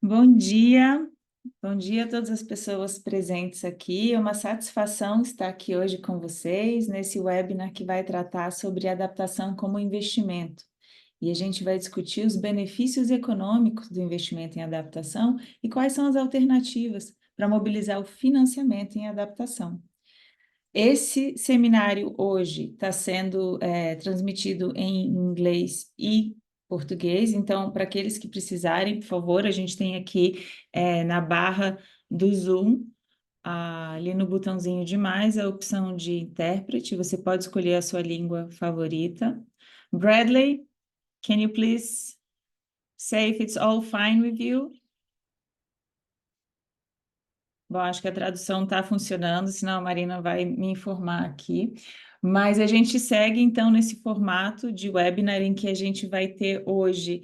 Bom dia a todas as pessoas presentes aqui. É uma satisfação estar aqui hoje com vocês nesse webinar que vai tratar sobre adaptação como investimento. E a gente vai discutir os benefícios econômicos do investimento em adaptação e quais são as alternativas para mobilizar o financiamento em adaptação. Esse seminário hoje está sendo transmitido em inglês e português, então, para aqueles que precisarem, por favor, a gente tem aqui na barra do Zoom, ali no botãozinho de mais, a opção de intérprete, você pode escolher a sua língua favorita. Bradley, can you please say if it's all fine with you? Bom, acho que a tradução está funcionando, senão a Marina vai me informar aqui. Mas a gente segue, então, nesse formato de webinar em que a gente vai ter hoje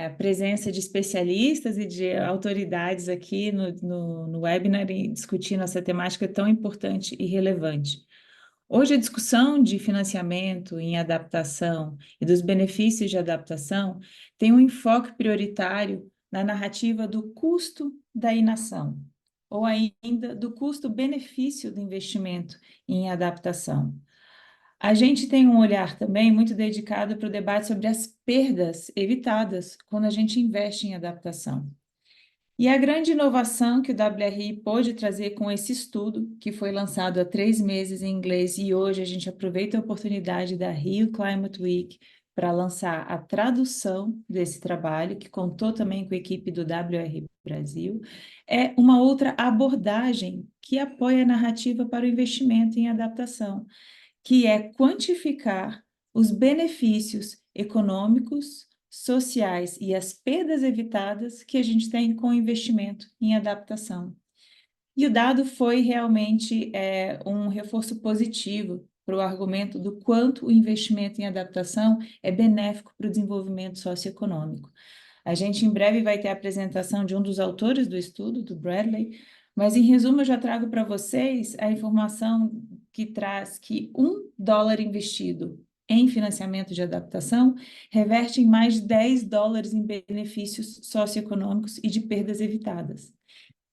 a presença de especialistas e de autoridades aqui no webinar discutindo essa temática tão importante e relevante. Hoje, a discussão de financiamento em adaptação e dos benefícios de adaptação tem um enfoque prioritário na narrativa do custo da inação, ou ainda do custo-benefício do investimento em adaptação. A gente tem um olhar também muito dedicado para o debate sobre as perdas evitadas quando a gente investe em adaptação. E a grande inovação que o WRI pôde trazer com esse estudo, que foi lançado há 3 meses em inglês, e hoje a gente aproveita a oportunidade da Rio Climate Week para lançar a tradução desse trabalho, que contou também com a equipe do WRI Brasil, é uma outra abordagem que apoia a narrativa para o investimento em adaptação, que é quantificar os benefícios econômicos, sociais e as perdas evitadas que a gente tem com o investimento em adaptação. E o dado foi realmente um reforço positivo para o argumento do quanto o investimento em adaptação é benéfico para o desenvolvimento socioeconômico. A gente em breve vai ter a apresentação de um dos autores do estudo, do Bradley, mas em resumo eu já trago para vocês a informação que traz que $1 investido em financiamento de adaptação reverte em mais de $10 em benefícios socioeconômicos e de perdas evitadas.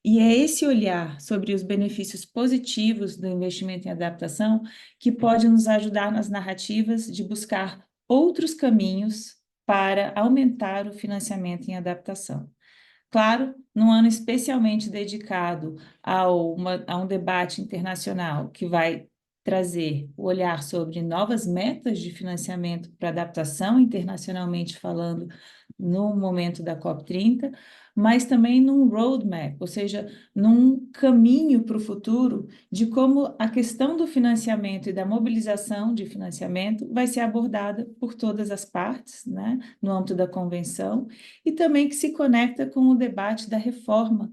E é esse olhar sobre os benefícios positivos do investimento em adaptação que pode nos ajudar nas narrativas de buscar outros caminhos para aumentar o financiamento em adaptação. Claro, num ano especialmente dedicado a um debate internacional que vai trazer o olhar sobre novas metas de financiamento para adaptação internacionalmente falando no momento da COP30, mas também num roadmap, ou seja, num caminho para o futuro de como a questão do financiamento e da mobilização de financiamento vai ser abordada por todas as partes, né, no âmbito da convenção, e também que se conecta com o debate da reforma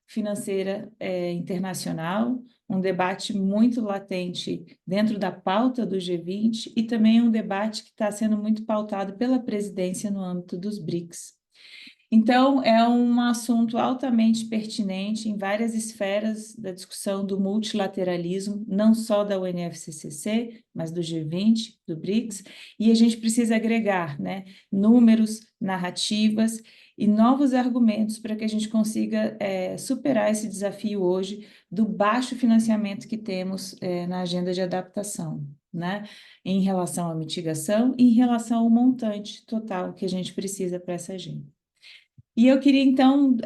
financeira internacional, um debate muito latente dentro da pauta do G20 e também um debate que está sendo muito pautado pela presidência no âmbito dos BRICS. Então, é um assunto altamente pertinente em várias esferas da discussão do multilateralismo, não só da UNFCCC, mas do G20, do BRICS, e a gente precisa agregar, né, números, narrativas e novos argumentos para que a gente consiga superar esse desafio hoje do baixo financiamento que temos na agenda de adaptação, né, em relação à mitigação e em relação ao montante total que a gente precisa para essa agenda. E eu queria, então,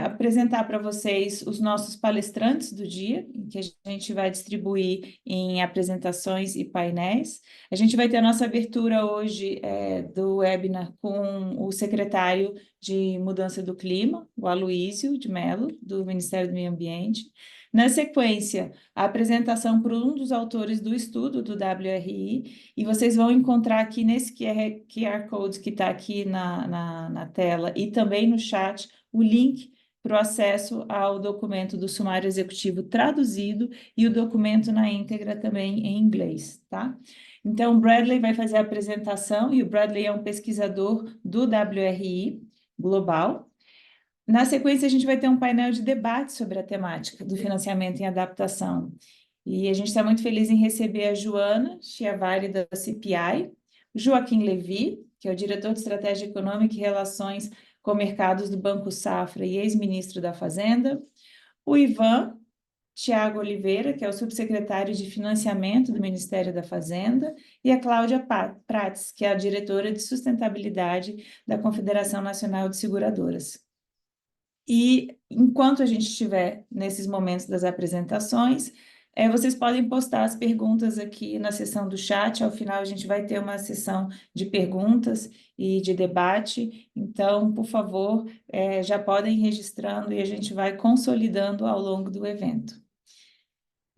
apresentar para vocês os nossos palestrantes do dia, que a gente vai distribuir em apresentações e painéis. A gente vai ter a nossa abertura hoje do webinar com o secretário de Mudança do Clima, o Aloísio de Mello, do Ministério do Meio Ambiente. Na sequência, a apresentação por um dos autores do estudo do WRI, e vocês vão encontrar aqui nesse QR Code que está aqui na tela e também no chat o link para o acesso ao documento do sumário executivo traduzido e o documento na íntegra também em inglês, tá? Então, o Bradley vai fazer a apresentação e o Bradley é um pesquisador do WRI global. Na sequência, a gente vai ter um painel de debate sobre a temática do financiamento em adaptação. E a gente está muito feliz em receber a Joana Chiavari, da CPI, o Joaquim Levi, que é o diretor de Estratégia Econômica e Relações Comercados do Banco Safra e ex-ministro da Fazenda, o Ivan Tiago Oliveira, que é o subsecretário de Financiamento do Ministério da Fazenda, e a Cláudia Prates, que é a diretora de Sustentabilidade da Confederação Nacional de Seguradoras. E enquanto a gente estiver nesses momentos das apresentações, vocês podem postar as perguntas aqui na seção do chat. Ao final, a gente vai ter uma sessão de perguntas e de debate. Então, por favor, já podem ir registrando e a gente vai consolidando ao longo do evento.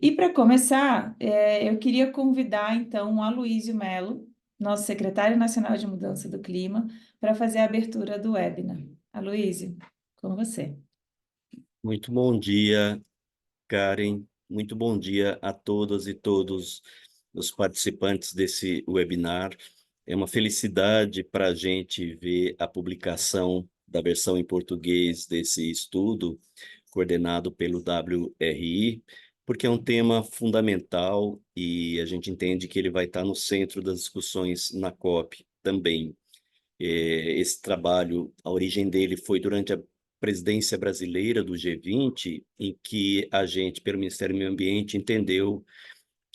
E para começar, eu queria convidar, então, o Aloysio Mello, nosso secretário nacional de Mudança do Clima, para fazer a abertura do webinar. Aloysio, com você. Muito bom dia, Karen. Muito bom dia a todas e todos os participantes desse webinar. É uma felicidade para a gente ver a publicação da versão em português desse estudo, coordenado pelo WRI, porque é um tema fundamental e a gente entende que ele vai estar no centro das discussões na COP também. Esse trabalho, a origem dele foi durante a presidência brasileira do G20, em que a gente, pelo Ministério do Meio Ambiente, entendeu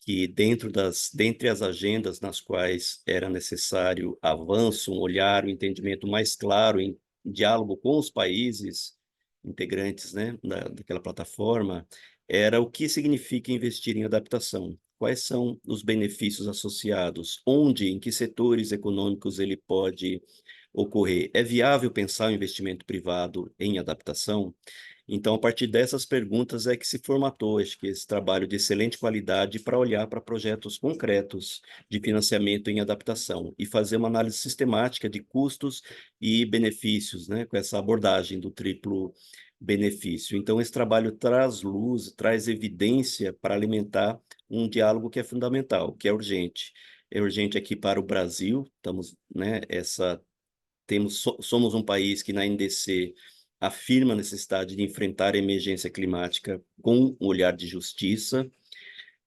que dentre as agendas nas quais era necessário avanço, um olhar, um entendimento mais claro em diálogo com os países integrantes, né, daquela plataforma, era o que significa investir em adaptação. Quais são os benefícios associados? Onde, em que setores econômicos ele pode ocorrer? É viável pensar o investimento privado em adaptação? Então, a partir dessas perguntas é que se formatou, acho que esse trabalho de excelente qualidade para olhar para projetos concretos de financiamento em adaptação e fazer uma análise sistemática de custos e benefícios, né, com essa abordagem do triplo benefício. Então, esse trabalho traz luz, traz evidência para alimentar um diálogo que é fundamental, que é urgente. É urgente aqui para o Brasil, estamos, né, somos um país que na NDC afirma a necessidade de enfrentar a emergência climática com um olhar de justiça,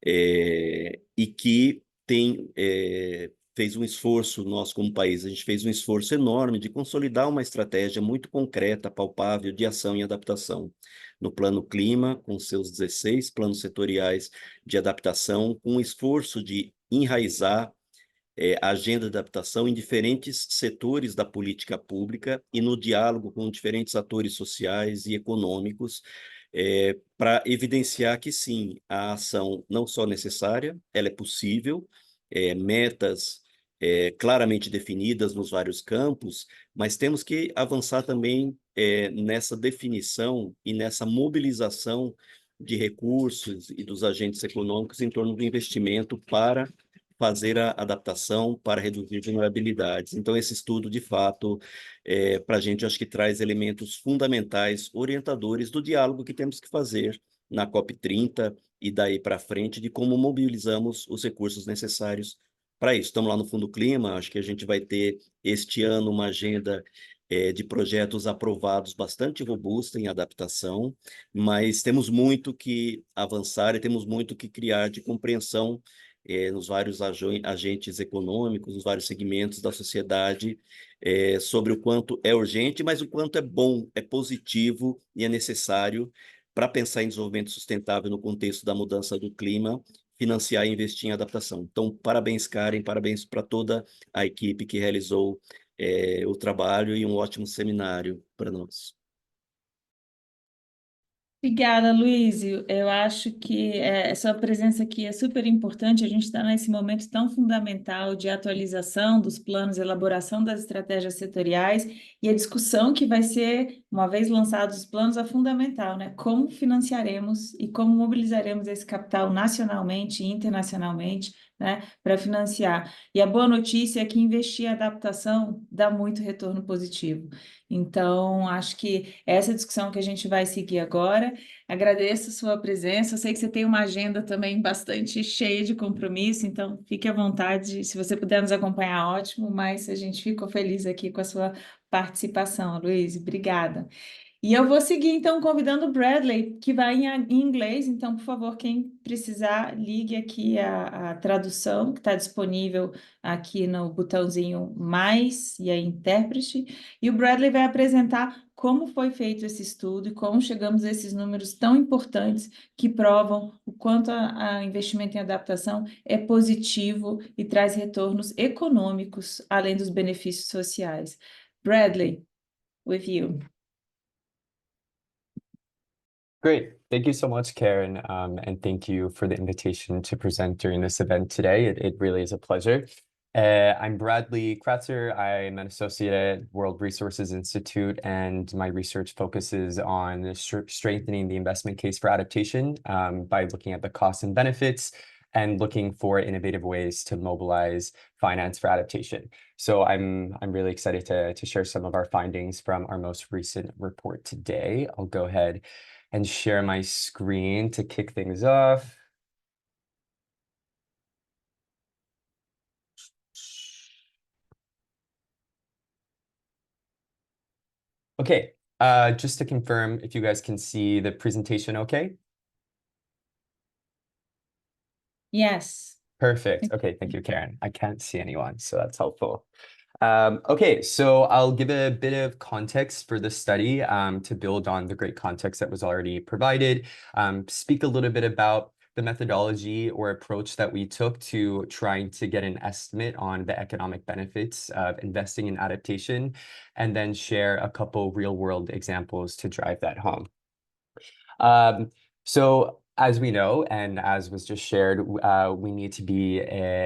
e que fez um esforço, nós como país, a gente fez um esforço enorme de consolidar uma estratégia muito concreta, palpável, de ação e adaptação. No Plano Clima, com seus 16 planos setoriais de adaptação, com um esforço de enraizar a agenda de adaptação em diferentes setores da política pública e no diálogo com diferentes atores sociais e econômicos, para evidenciar que, sim, a ação não só necessária, ela é possível, metas claramente definidas nos vários campos, mas temos que avançar também nessa definição e nessa mobilização de recursos e dos agentes econômicos em torno do investimento para fazer a adaptação, para reduzir vulnerabilidades. Então, esse estudo, de fato, para a gente, acho que traz elementos fundamentais, orientadores do diálogo que temos que fazer na COP30 e daí para frente, de como mobilizamos os recursos necessários para isso. Estamos lá no Fundo Clima, acho que a gente vai ter este ano uma agenda de projetos aprovados bastante robusta em adaptação, mas temos muito que avançar e temos muito que criar de compreensão nos vários agentes econômicos, nos vários segmentos da sociedade, sobre o quanto é urgente, mas o quanto é bom, é positivo e é necessário para pensar em desenvolvimento sustentável no contexto da mudança do clima, financiar e investir em adaptação. Então, parabéns, Karen, parabéns para toda a equipe que realizou o trabalho e um ótimo seminário para nós. Obrigada, Luísio. Eu acho que sua presença aqui é super importante. A gente está nesse momento tão fundamental de atualização dos planos, elaboração das estratégias setoriais e a discussão que vai ser, uma vez lançados os planos, é fundamental, né? Como financiaremos e como mobilizaremos esse capital nacionalmente e internacionalmente, né, para financiar. E a boa notícia é que investir em adaptação dá muito retorno positivo. Então, acho que essa é a discussão que a gente vai seguir agora. Agradeço a sua presença. Eu sei que você tem uma agenda também bastante cheia de compromisso, então fique à vontade. Se você puder nos acompanhar, ótimo, mas a gente ficou feliz aqui com a sua participação, Luiz. Obrigada. E eu vou seguir, então, convidando o Bradley, que vai em inglês. Então, por favor, quem precisar, ligue aqui a tradução, que está disponível aqui no botãozinho mais e aí intérprete. E o Bradley vai apresentar como foi feito esse estudo e como chegamos a esses números tão importantes que provam o quanto a investimento em adaptação é positivo e traz retornos econômicos, além dos benefícios sociais. Bradley, with you. Great. Thank you so much, Karen, and thank you for the invitation to present during this event today. It really is a pleasure. I'm Bradley Kratzer. I'm an associate at World Resources Institute, and my research focuses on strengthening the investment case for adaptation by looking at the costs and benefits and looking for innovative ways to mobilize finance for adaptation. So I'm really excited to share some of our findings from our most recent report today. I'll go ahead and share my screen to kick things off. Okay, just to confirm if you guys can see the presentation okay? Yes. Perfect. Okay, thank you, Karen. I can't see anyone, so that's helpful. Okay, so I'll give a bit of context for the study to build on the great context that was already provided, speak a little bit about the methodology or approach that we took to trying to get an estimate on the economic benefits of investing in adaptation, and then share a couple real-world examples to drive that home. So as we know, and as was just shared, we need to be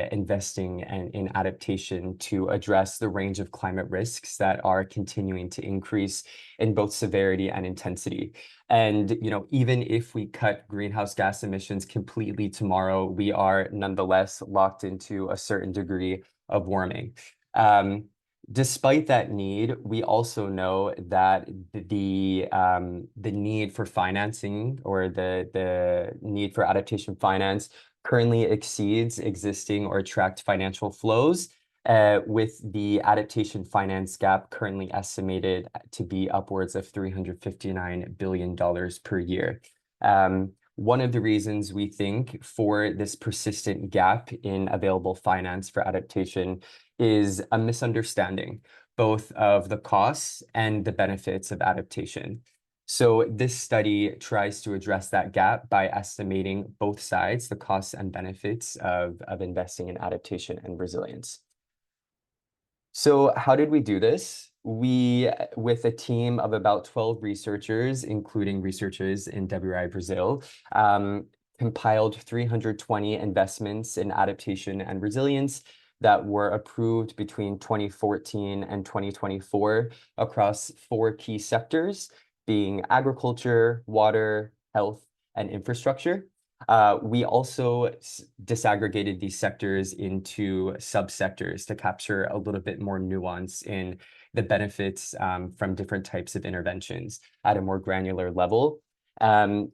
investing in adaptation to address the range of climate risks that are continuing to increase in both severity and intensity. And even if we cut greenhouse gas emissions completely tomorrow, we are nonetheless locked into a certain degree of warming. Despite that need, we also know that the need for financing or the need for adaptation finance currently exceeds existing or tracked financial flows, with the adaptation finance gap currently estimated to be upwards of $359 billion per year. One of the reasons we think for this persistent gap in available finance for adaptation is a misunderstanding both of the costs and the benefits of adaptation. So this study tries to address that gap by estimating both sides, the costs and benefits of investing in adaptation and resilience. So how did we do this? We, with a team of about 12 researchers, including researchers in WRI Brazil, compiled 320 investments in adaptation and resilience that were approved between 2014 and 2024 across 4 key sectors, being agriculture, water, health, and infrastructure. We also disaggregated these sectors into subsectors to capture a little bit more nuance in the benefits from different types of interventions at a more granular level. And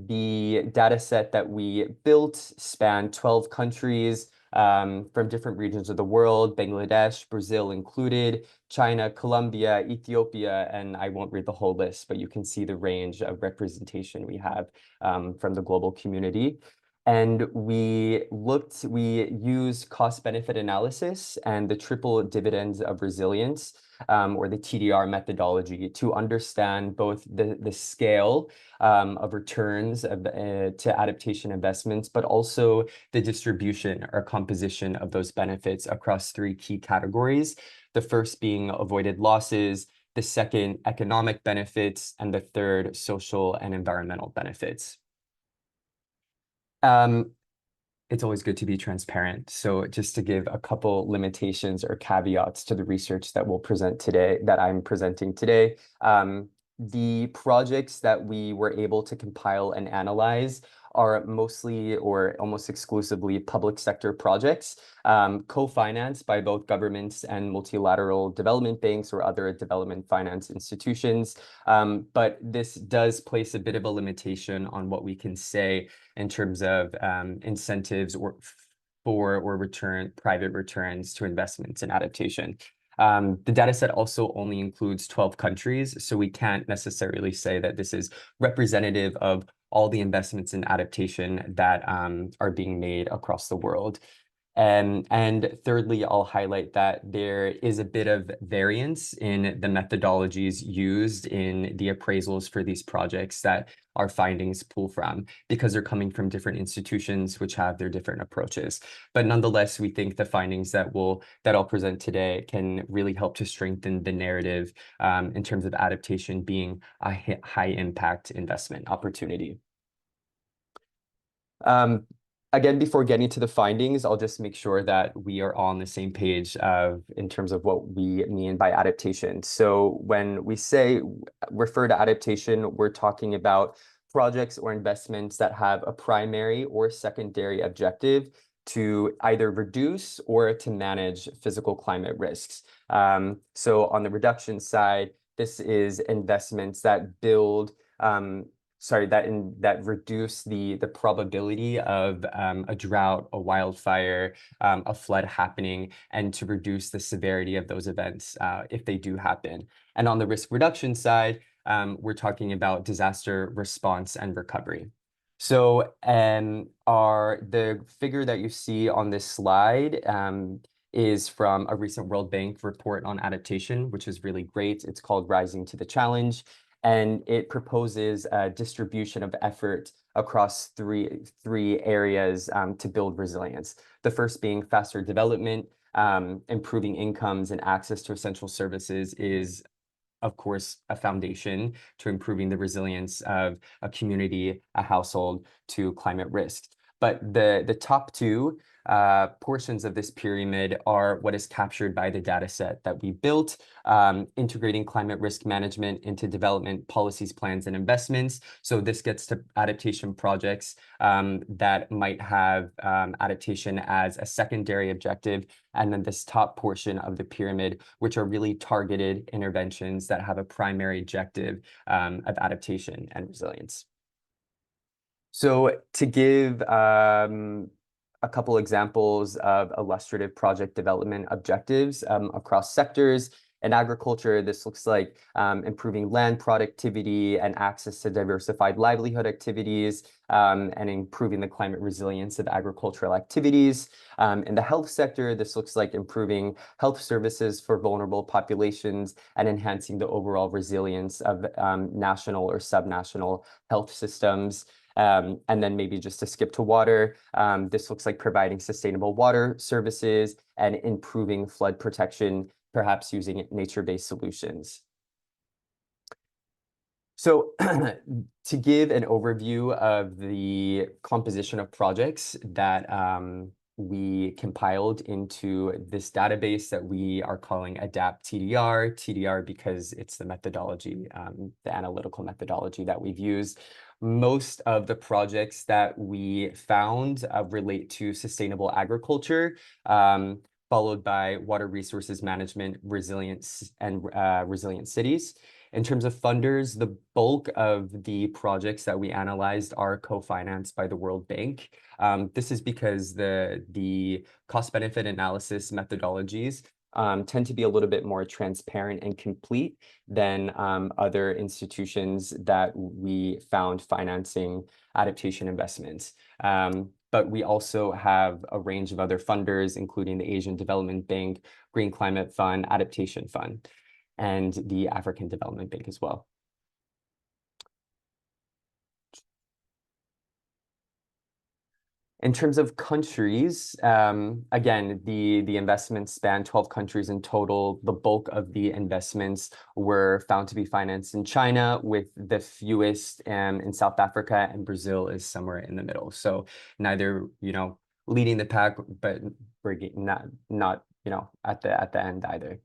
the data set that we built spanned 12 countries from different regions of the world, Bangladesh, Brazil included, China, Colombia, Ethiopia, and I won't read the whole list, but you can see the range of representation we have from the global community. And we used cost-benefit analysis and the triple dividends of resilience, or the TDR methodology, to understand both the scale of returns to adaptation investments, but also the distribution or composition of those benefits across 3 key categories. The first being avoided losses, the second, economic benefits, and the third, social and environmental benefits. It's always good to be transparent. So just to give a couple limitations or caveats to the research that we'll present today, that I'm presenting today, the projects that we were able to compile and analyze are mostly or almost exclusively public sector projects, co-financed by both governments and multilateral development banks or other development finance institutions. But this does place a bit of a limitation on what we can say in terms of incentives or private returns to investments in adaptation. The data set also only includes 12 countries, so we can't necessarily say that this is representative of all the investments in adaptation that are being made across the world. And thirdly, I'll highlight that there is a bit of variance in the methodologies used in the appraisals for these projects that our findings pull from, because they're coming from different institutions which have their different approaches. But nonetheless, we think the findings that I'll present today can really help to strengthen the narrative in terms of adaptation being a high impact investment opportunity. Again, before getting to the findings, I'll just make sure that we are all on the same page in terms of what we mean by adaptation. So when we say refer to adaptation, we're talking about projects or investments that have a primary or secondary objective to either reduce or to manage physical climate risks. So on the reduction side, this is investments that build that reduce the probability of a drought, a wildfire, a flood happening, and to reduce the severity of those events if they do happen. And on the risk reduction side, we're talking about disaster response and recovery. So the figure that you see on this slide is from a recent World Bank report on adaptation, which is really great. It's called Rising to the Challenge. And it proposes a distribution of effort across three areas to build resilience. The first being faster development, improving incomes and access to essential services is, of course, a foundation to improving the resilience of a community, a household to climate risk. But the top two portions of this pyramid are what is captured by the data set that we built, integrating climate risk management into development policies, plans, and investments. So this gets to adaptation projects that might have adaptation as a secondary objective. And then this top portion of the pyramid, which are really targeted interventions that have a primary objective of adaptation and resilience. So to give a couple examples of illustrative project development objectives across sectors. In agriculture, this looks like improving land productivity and access to diversified livelihood activities and improving the climate resilience of agricultural activities. In the health sector, this looks like improving health services for vulnerable populations and enhancing the overall resilience of national or subnational health systems. And then maybe just to skip to water, this looks like providing sustainable water services and improving flood protection, perhaps using nature-based solutions. So to give an overview of the composition of projects that we compiled into this database that we are calling ADAPT TDR because it's the methodology, the analytical methodology that we've used. Most of the projects that we found relate to sustainable agriculture, followed by water resources management, resilience, and resilient cities. In terms of funders, the bulk of the projects that we analyzed are co-financed by the World Bank. This is because the cost-benefit analysis methodologies tend to be a little bit more transparent and complete than other institutions that we found financing adaptation investments. But we also have a range of other funders, including the Asian Development Bank, Green Climate Fund, Adaptation Fund, and the African Development Bank as well. In terms of countries, again, the investments span 12 countries in total. The bulk of the investments were found to be financed in China, with the fewest in South Africa, and Brazil is somewhere in the middle. So neither, leading the pack, but not at the end either.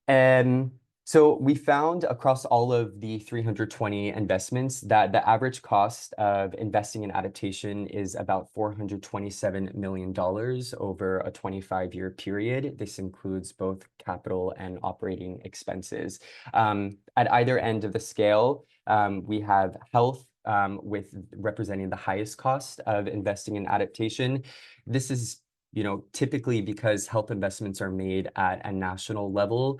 And so we found across all of the 320 investments that the average cost of investing in adaptation is about $427 million over a 25-year period. This includes both capital and operating expenses. At either end of the scale, we have health with representing the highest cost of investing in adaptation. This is typically because health investments are made at a national level,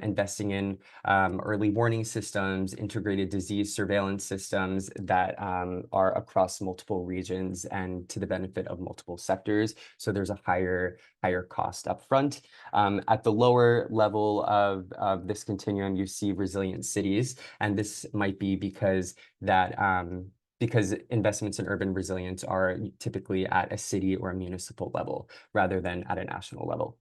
investing in early warning systems, integrated disease surveillance systems that are across multiple regions and to the benefit of multiple sectors. So there's a higher cost upfront. At the lower level of this continuum, you see resilient cities, and this might be because investments in urban resilience are typically at a city or a municipal level rather than at a national level.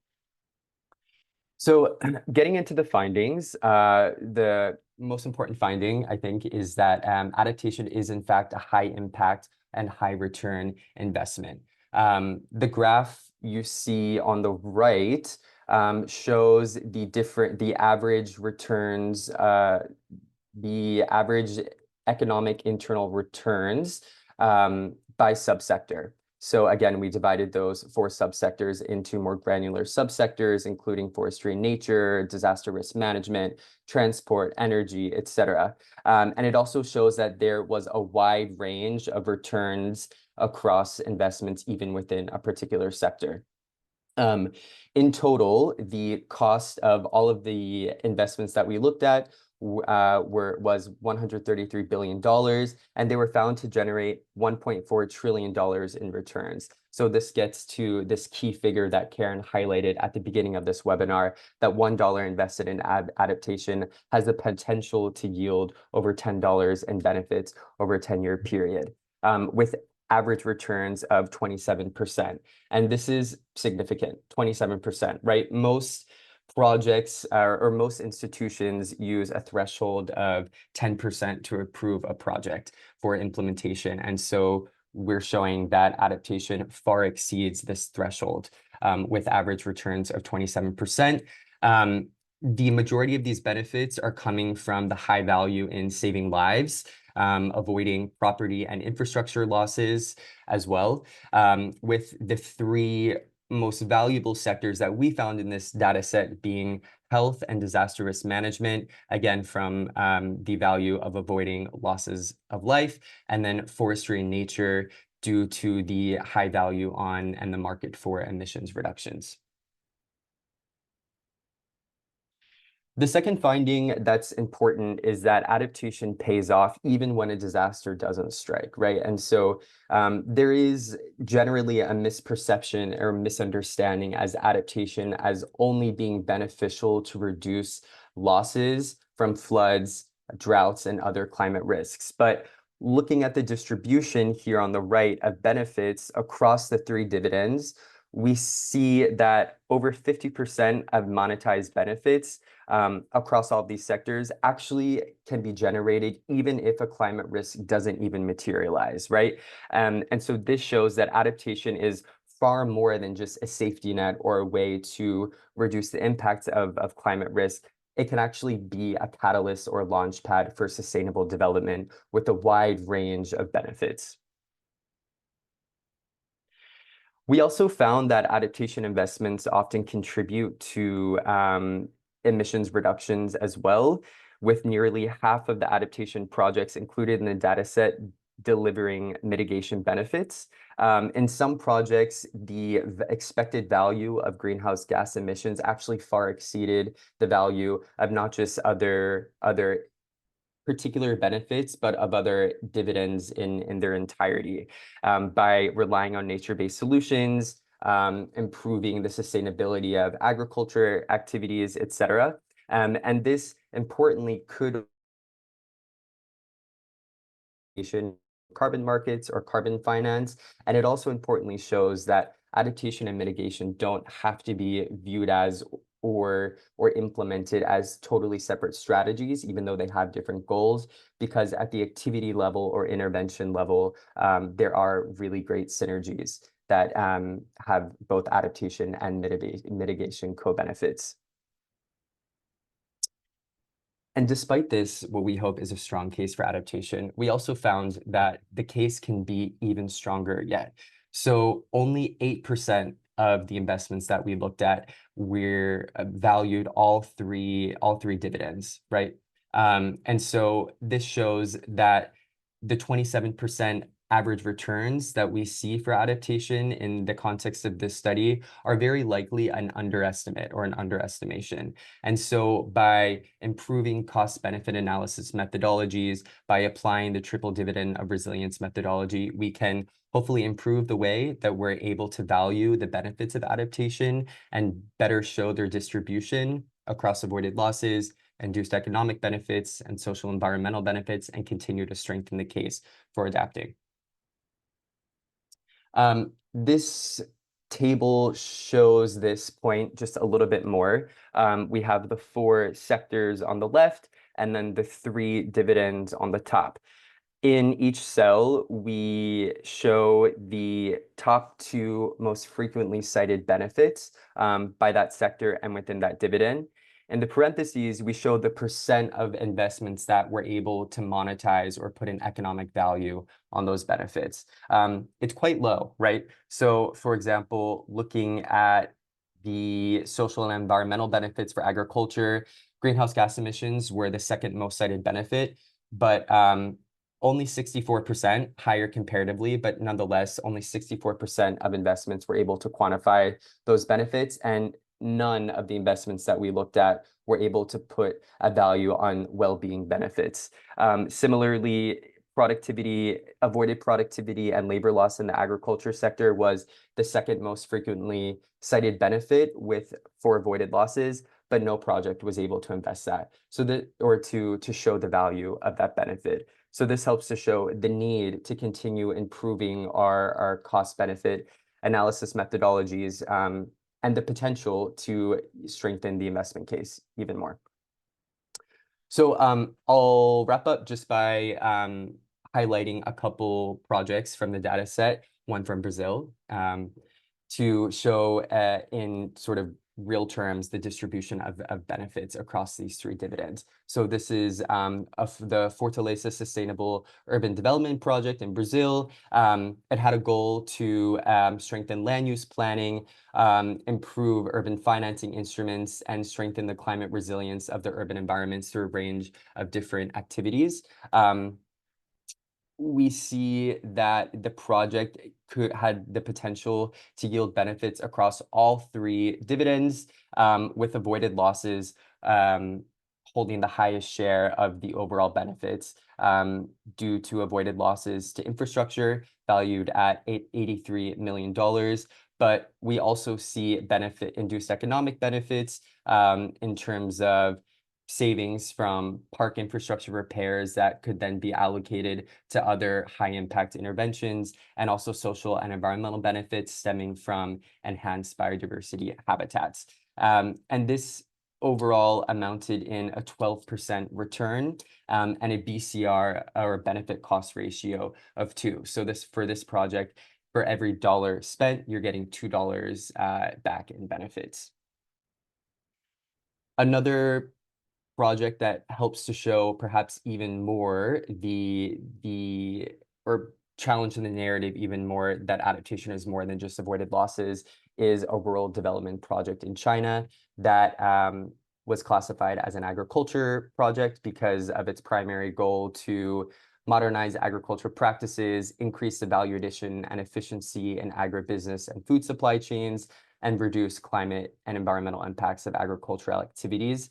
So getting into the findings, the most important finding, I think, is that adaptation is in fact a high impact and high return investment. The graph you see on the right shows the average returns, the average economic internal returns by subsector. So again, we divided those 4 subsectors into more granular subsectors, including forestry and nature, disaster risk management, transport, energy, etc. And it also shows that there was a wide range of returns across investments, even within a particular sector. In total, the cost of all of the investments that we looked at was $133 billion, and they were found to generate $1.4 trillion in returns. So this gets to this key figure that Karen highlighted at the beginning of this webinar, that $1 invested in adaptation has the potential to yield over $10 in benefits over a 10-year period, with average returns of 27%. And this is significant, 27%, right? Most projects or most institutions use a threshold of 10% to approve a project for implementation. And so we're showing that adaptation far exceeds this threshold with average returns of 27%. The majority of these benefits are coming from the high value in saving lives, avoiding property and infrastructure losses as well, with the 3 most valuable sectors that we found in this data set being health and disaster risk management, again, from the value of avoiding losses of life, and then forestry and nature due to the high value on and the market for emissions reductions. The second finding that's important is that adaptation pays off even when a disaster doesn't strike, right? And so there is generally a misperception or misunderstanding as adaptation as only being beneficial to reduce losses from floods, droughts, and other climate risks. But looking at the distribution here on the right of benefits across the 3 dividends, we see that over 50% of monetized benefits across all of these sectors actually can be generated even if a climate risk doesn't even materialize, right? And so this shows that adaptation is far more than just a safety net or a way to reduce the impacts of climate risk. It can actually be a catalyst or launch pad for sustainable development with a wide range of benefits. We also found that adaptation investments often contribute to emissions reductions as well, with nearly half of the adaptation projects included in the dataset delivering mitigation benefits. In some projects, the expected value of greenhouse gas emissions actually far exceeded the value of not just other particular benefits, but of other dividends in their entirety, by relying on nature-based solutions, improving the sustainability of agriculture activities, etc. And this importantly could carbon markets or carbon finance. And it also importantly shows that adaptation and mitigation don't have to be viewed as or implemented as totally separate strategies, even though they have different goals, because at the activity level or intervention level, there are really great synergies that have both adaptation and mitigation co-benefits. And despite this, what we hope is a strong case for adaptation, we also found that the case can be even stronger yet. So only 8% of the investments that we looked at were valued all three dividends, right? And so this shows that the 27% average returns that we see for adaptation in the context of this study are very likely an underestimate or an underestimation. And so by improving cost-benefit analysis methodologies, by applying the triple dividend of resilience methodology, we can hopefully improve the way that we're able to value the benefits of adaptation and better show their distribution across avoided losses, induced economic benefits, and social environmental benefits, and continue to strengthen the case for adapting. This table shows this point just a little bit more. We have the 4 sectors on the left, and then the 3 dividends on the top. In each cell, we show the top 2 most frequently cited benefits by that sector and within that dividend. In the parentheses, we show the percent of investments that we're able to monetize or put in economic value on those benefits. It's quite low, right? So, for example, looking at the social and environmental benefits for agriculture, greenhouse gas emissions were the second most cited benefit, but only 64% higher comparatively, but nonetheless, only 64% of investments were able to quantify those benefits, and none of the investments that we looked at were able to put a value on well-being benefits. Similarly, avoided productivity and labor loss in the agriculture sector was the second most frequently cited benefit for avoided losses, but no project was able to invest that. So to show the value of that benefit. So this helps to show the need to continue improving our cost-benefit analysis methodologies and the potential to strengthen the investment case even more. So I'll wrap up just by highlighting a couple projects from the data set, one from Brazil, to show in sort of real terms the distribution of benefits across these 3 dividends. So this is the Fortaleza Sustainable Urban Development Project in Brazil. It had a goal to strengthen land use planning, improve urban financing instruments, and strengthen the climate resilience of the urban environments through a range of different activities. We see that the project had the potential to yield benefits across all 3 dividends, with avoided losses holding the highest share of the overall benefits due to avoided losses to infrastructure valued at $83 million. But we also see induced economic benefits in terms of savings from park infrastructure repairs that could then be allocated to other high-impact interventions, and also social and environmental benefits stemming from enhanced biodiversity habitats. And this overall amounted in a 12% return and a BCR, or benefit cost ratio, of 2. So for this project, for every dollar spent, you're getting $2 back in benefits. Another project that helps to show perhaps even more or challenge in the narrative even more that adaptation is more than just avoided losses is a rural development project in China that was classified as an agriculture project because of its primary goal to modernize agriculture practices, increase the value addition and efficiency in agribusiness and food supply chains, and reduce climate and environmental impacts of agricultural activities.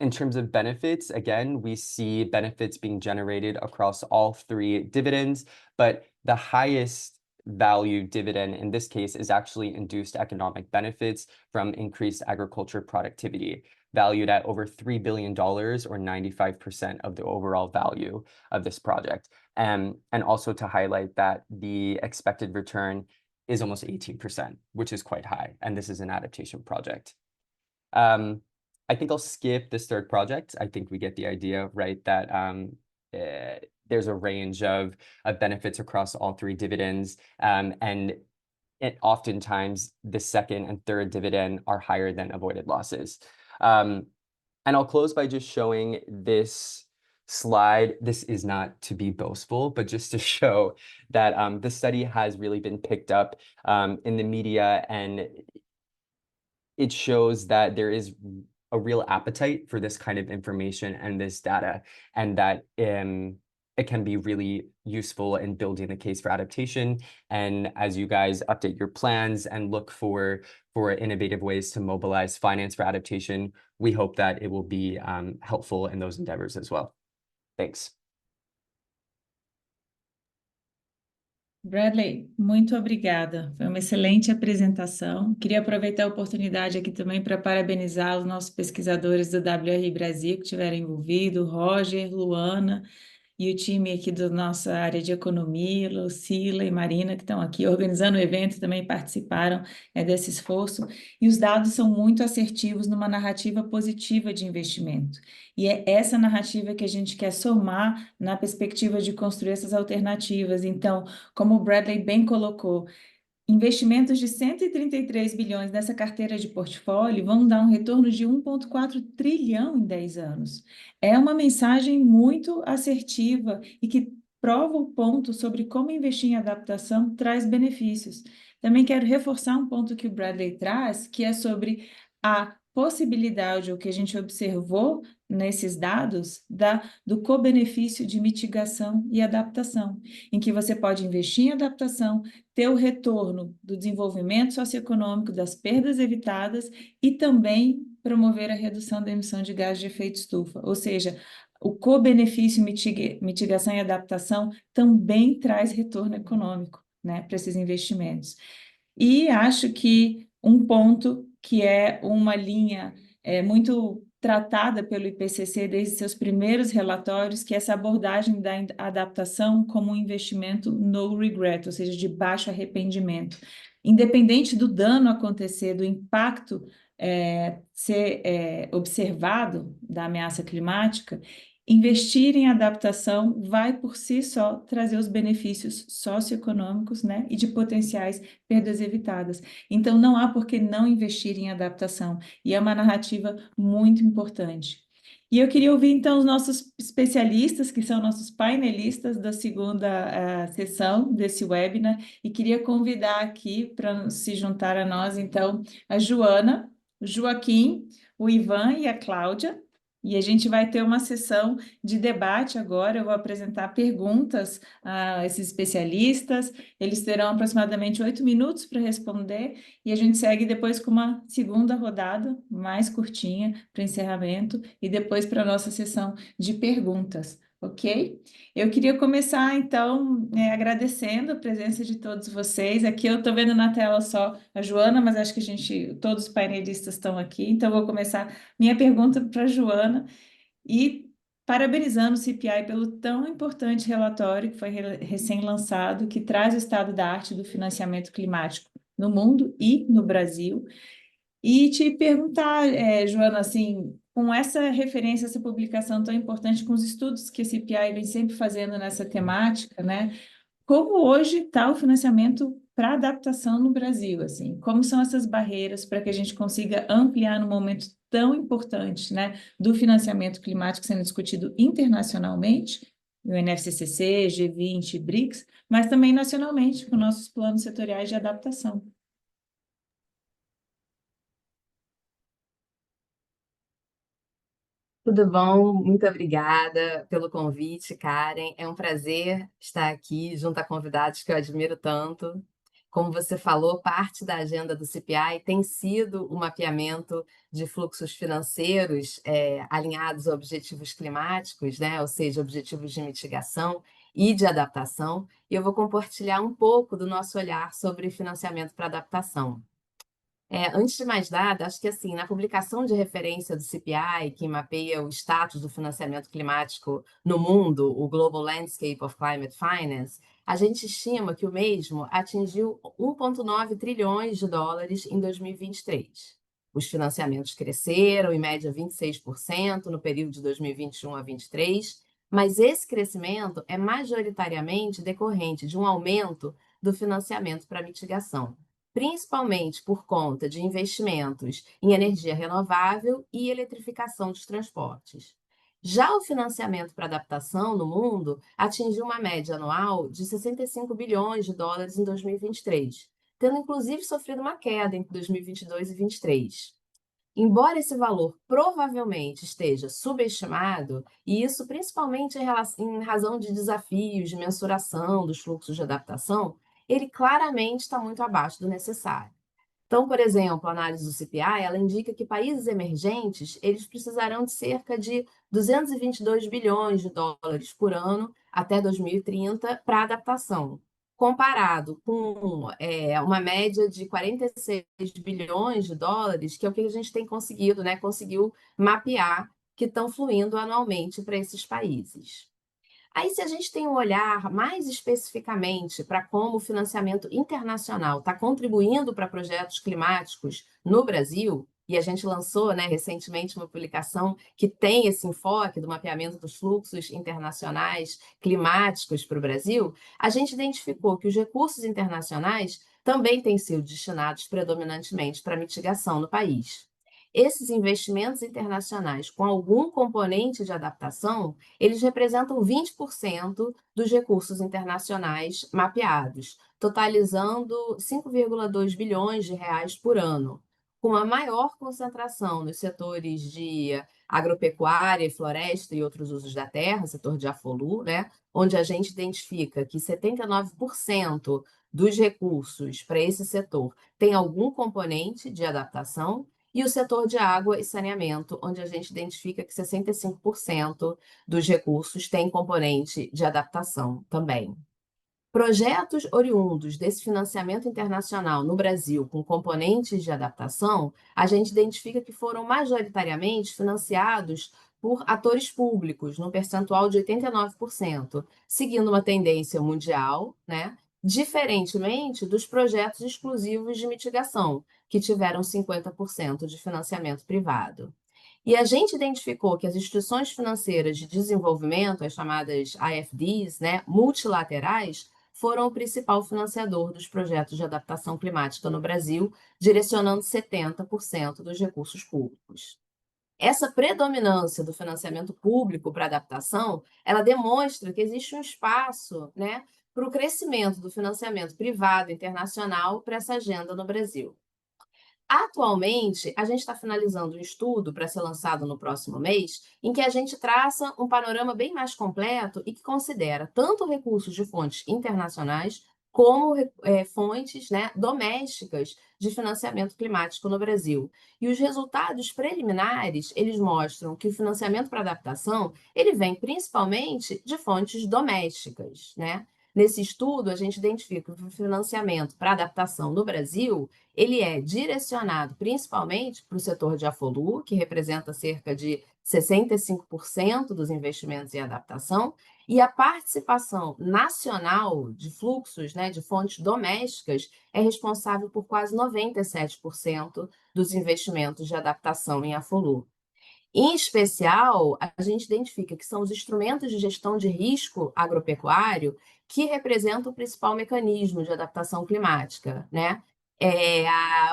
In terms of benefits, again, we see benefits being generated across all 3 dividends, but the highest value dividend in this case is actually induced economic benefits from increased agriculture productivity, valued at over $3 billion, or 95% of the overall value of this project. And also to highlight that the expected return is almost 18%, which is quite high, and this is an adaptation project. I think I'll skip this 3rd project. I think we get the idea, right, that there's a range of benefits across all 3 dividends, and oftentimes the 2nd and 3rd dividend are higher than avoided losses. And I'll close by just showing this slide. This is not to be boastful, but just to show that the study has really been picked up in the media, and it shows that there is a real appetite for this kind of information and this data, and that it can be really useful in building the case for adaptation. And as you guys update your plans and look for innovative ways to mobilize finance for adaptation, we hope that it will be helpful in those endeavors as well. Thanks. Bradley, muito obrigada. Foi uma excelente apresentação. Queria aproveitar a oportunidade aqui também para parabenizar os nossos pesquisadores do WRI Brasil que estiveram envolvidos, Roger, Luana, e o time aqui da nossa área de economia, Lucila e Marina, que estão aqui organizando o evento, também participaram desse esforço. E os dados são muito assertivos numa narrativa positiva de investimento. E é essa narrativa que a gente quer somar na perspectiva de construir essas alternativas. Então, como o Bradley bem colocou, investimentos de 133 bilhões nessa carteira de portfólio vão dar um retorno de 1,4 trilhão em 10 anos. É uma mensagem muito assertiva e que prova o ponto sobre como investir em adaptação traz benefícios. Também quero reforçar um ponto que o Bradley traz, que é sobre a possibilidade, o que a gente observou nesses dados, do co-benefício de mitigação e adaptação, em que você pode investir em adaptação, ter o retorno do desenvolvimento socioeconômico, das perdas evitadas e também promover a redução da emissão de gás de efeito estufa. Ou seja, o co-benefício, mitigação e adaptação também traz retorno econômico, né, para esses investimentos. E acho que um ponto que é uma linha muito tratada pelo IPCC desde seus primeiros relatórios, que é essa abordagem da adaptação como um investimento no regret, ou seja, de baixo arrependimento. Independente do dano acontecer, do impacto ser observado da ameaça climática, investir em adaptação vai por si só trazer os benefícios socioeconômicos, né, e de potenciais perdas evitadas. Então, não há por que não investir em adaptação, e é uma narrativa muito importante. E eu queria ouvir, então, os nossos especialistas, que são nossos painelistas da segunda sessão desse webinar, e queria convidar aqui para se juntar a nós, então, a Joana, o Joaquim, o Ivan e a Cláudia. E a gente vai ter uma sessão de debate agora. Eu vou apresentar perguntas a esses especialistas. Eles terão aproximadamente 8 minutos para responder. E a gente segue depois com uma segunda rodada, mais curtinha, para encerramento. E depois para a nossa sessão de perguntas, ok? Eu queria começar, então, agradecendo a presença de todos vocês. Aqui eu estou vendo na tela só a Joana, mas acho que todos os painelistas estão aqui. Então, eu vou começar minha pergunta para a Joana e parabenizando o CPI pelo tão importante relatório que foi recém-lançado, que traz o estado da arte do financiamento climático no mundo e no Brasil. E te perguntar, Joana, assim, com essa referência, essa publicação tão importante, com os estudos que a CPI vem sempre fazendo nessa temática, né? Como hoje está o financiamento para adaptação no Brasil, assim? Como são essas barreiras para que a gente consiga ampliar no momento tão importante, né, do financiamento climático sendo discutido internacionalmente, no NFCCC, G20, BRICS, mas também nacionalmente, com nossos planos setoriais de adaptação? Tudo bom? Muito obrigada pelo convite, Karen. É um prazer estar aqui junto a convidados que eu admiro tanto. Como você falou, parte da agenda do CPI tem sido o mapeamento de fluxos financeiros alinhados a objetivos climáticos, né? Ou seja, objetivos de mitigação e de adaptação. E eu vou compartilhar um pouco do nosso olhar sobre financiamento para adaptação. Antes de mais nada, acho que assim, na publicação de referência do CPI, que mapeia o status do financiamento climático no mundo, o Global Landscape of Climate Finance, a gente estima que o mesmo atingiu 1,9 trilhões de dólares em 2023. Os financiamentos cresceram, em média 26%, no período de 2021 a 2023, mas esse crescimento é majoritariamente decorrente de um aumento do financiamento para mitigação, principalmente por conta de investimentos em energia renovável e eletrificação dos transportes. Já o financiamento para adaptação no mundo atingiu uma média anual de 65 bilhões de dólares em 2023, tendo inclusive sofrido uma queda entre 2022 e 2023. Embora esse valor provavelmente esteja subestimado, e isso principalmente em razão de desafios de mensuração dos fluxos de adaptação, ele claramente está muito abaixo do necessário. Então, por exemplo, a análise do CPI, ela indica que países emergentes, eles precisarão de cerca de 222 bilhões de dólares por ano até 2030 para adaptação, comparado com uma média de 46 bilhões de dólares, que é o que a gente tem conseguido, né? Conseguiu mapear que estão fluindo anualmente para esses países. Aí, se a gente tem um olhar mais especificamente para como o financiamento internacional está contribuindo para projetos climáticos no Brasil, e a gente lançou, né, recentemente uma publicação que tem esse enfoque do mapeamento dos fluxos internacionais climáticos para o Brasil, a gente identificou que os recursos internacionais também têm sido destinados predominantemente para mitigação no país. Esses investimentos internacionais com algum componente de adaptação, eles representam 20% dos recursos internacionais mapeados, totalizando 5,2 bilhões de reais por ano, com uma maior concentração nos setores de agropecuária, floresta e outros usos da terra, setor de AFOLU, né, onde a gente identifica que 79% dos recursos para esse setor tem algum componente de adaptação, e o setor de água e saneamento, onde a gente identifica que 65% dos recursos têm componente de adaptação também. Projetos oriundos desse financiamento internacional no Brasil com componentes de adaptação, a gente identifica que foram majoritariamente financiados por atores públicos, num percentual de 89%, seguindo uma tendência mundial, né? Diferentemente dos projetos exclusivos de mitigação, que tiveram 50% de financiamento privado. E a gente identificou que as instituições financeiras de desenvolvimento, as chamadas IFDs, né, multilaterais, foram o principal financiador dos projetos de adaptação climática no Brasil, direcionando 70% dos recursos públicos. Essa predominância do financiamento público para adaptação, ela demonstra que existe um espaço, né, para o crescimento do financiamento privado internacional para essa agenda no Brasil. Atualmente, a gente está finalizando um estudo para ser lançado no próximo mês, em que a gente traça um panorama bem mais completo e que considera tanto recursos de fontes internacionais como fontes, né, domésticas de financiamento climático no Brasil. E os resultados preliminares, eles mostram que o financiamento para adaptação, ele vem principalmente de fontes domésticas, né? Nesse estudo, a gente identifica que o financiamento para adaptação no Brasil, ele é direcionado principalmente para o setor de AFOLU, que representa cerca de 65% dos investimentos em adaptação, e a participação nacional de fluxos, né, de fontes domésticas, é responsável por quase 97% dos investimentos de adaptação em AFOLU. Em especial, a gente identifica que são os instrumentos de gestão de risco agropecuário que representam o principal mecanismo de adaptação climática, né?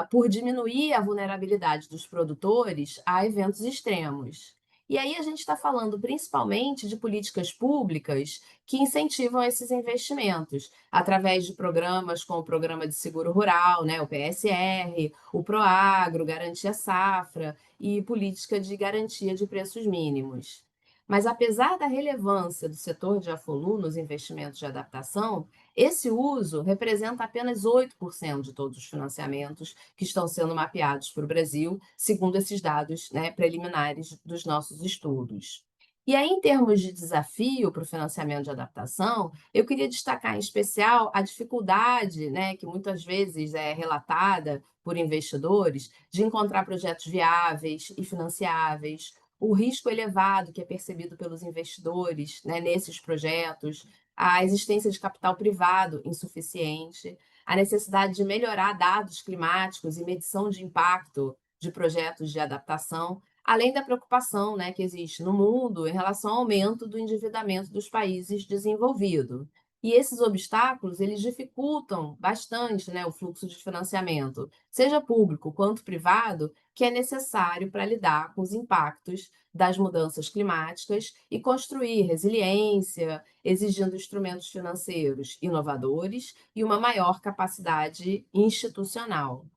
Por diminuir a vulnerabilidade dos produtores a eventos extremos. E aí a gente está falando principalmente de políticas públicas que incentivam esses investimentos, através de programas como o Programa de Seguro Rural, né, o PSR, o Proagro, Garantia Safra, e política de garantia de preços mínimos. Mas, apesar da relevância do setor de AFOLU nos investimentos de adaptação, esse uso representa apenas 8% de todos os financiamentos que estão sendo mapeados para o Brasil, segundo esses dados, né, preliminares dos nossos estudos. E aí, em termos de desafio para o financiamento de adaptação, eu queria destacar em especial a dificuldade, né, que muitas vezes é relatada por investidores de encontrar projetos viáveis e financiáveis, o risco elevado que é percebido pelos investidores, né, nesses projetos, a existência de capital privado insuficiente, a necessidade de melhorar dados climáticos e medição de impacto de projetos de adaptação, além da preocupação, né, que existe no mundo em relação ao aumento do endividamento dos países desenvolvidos. E esses obstáculos, eles dificultam bastante, né, o fluxo de financiamento, seja público quanto privado, que é necessário para lidar com os impactos das mudanças climáticas e construir resiliência, exigindo instrumentos financeiros inovadores e uma maior capacidade institucional.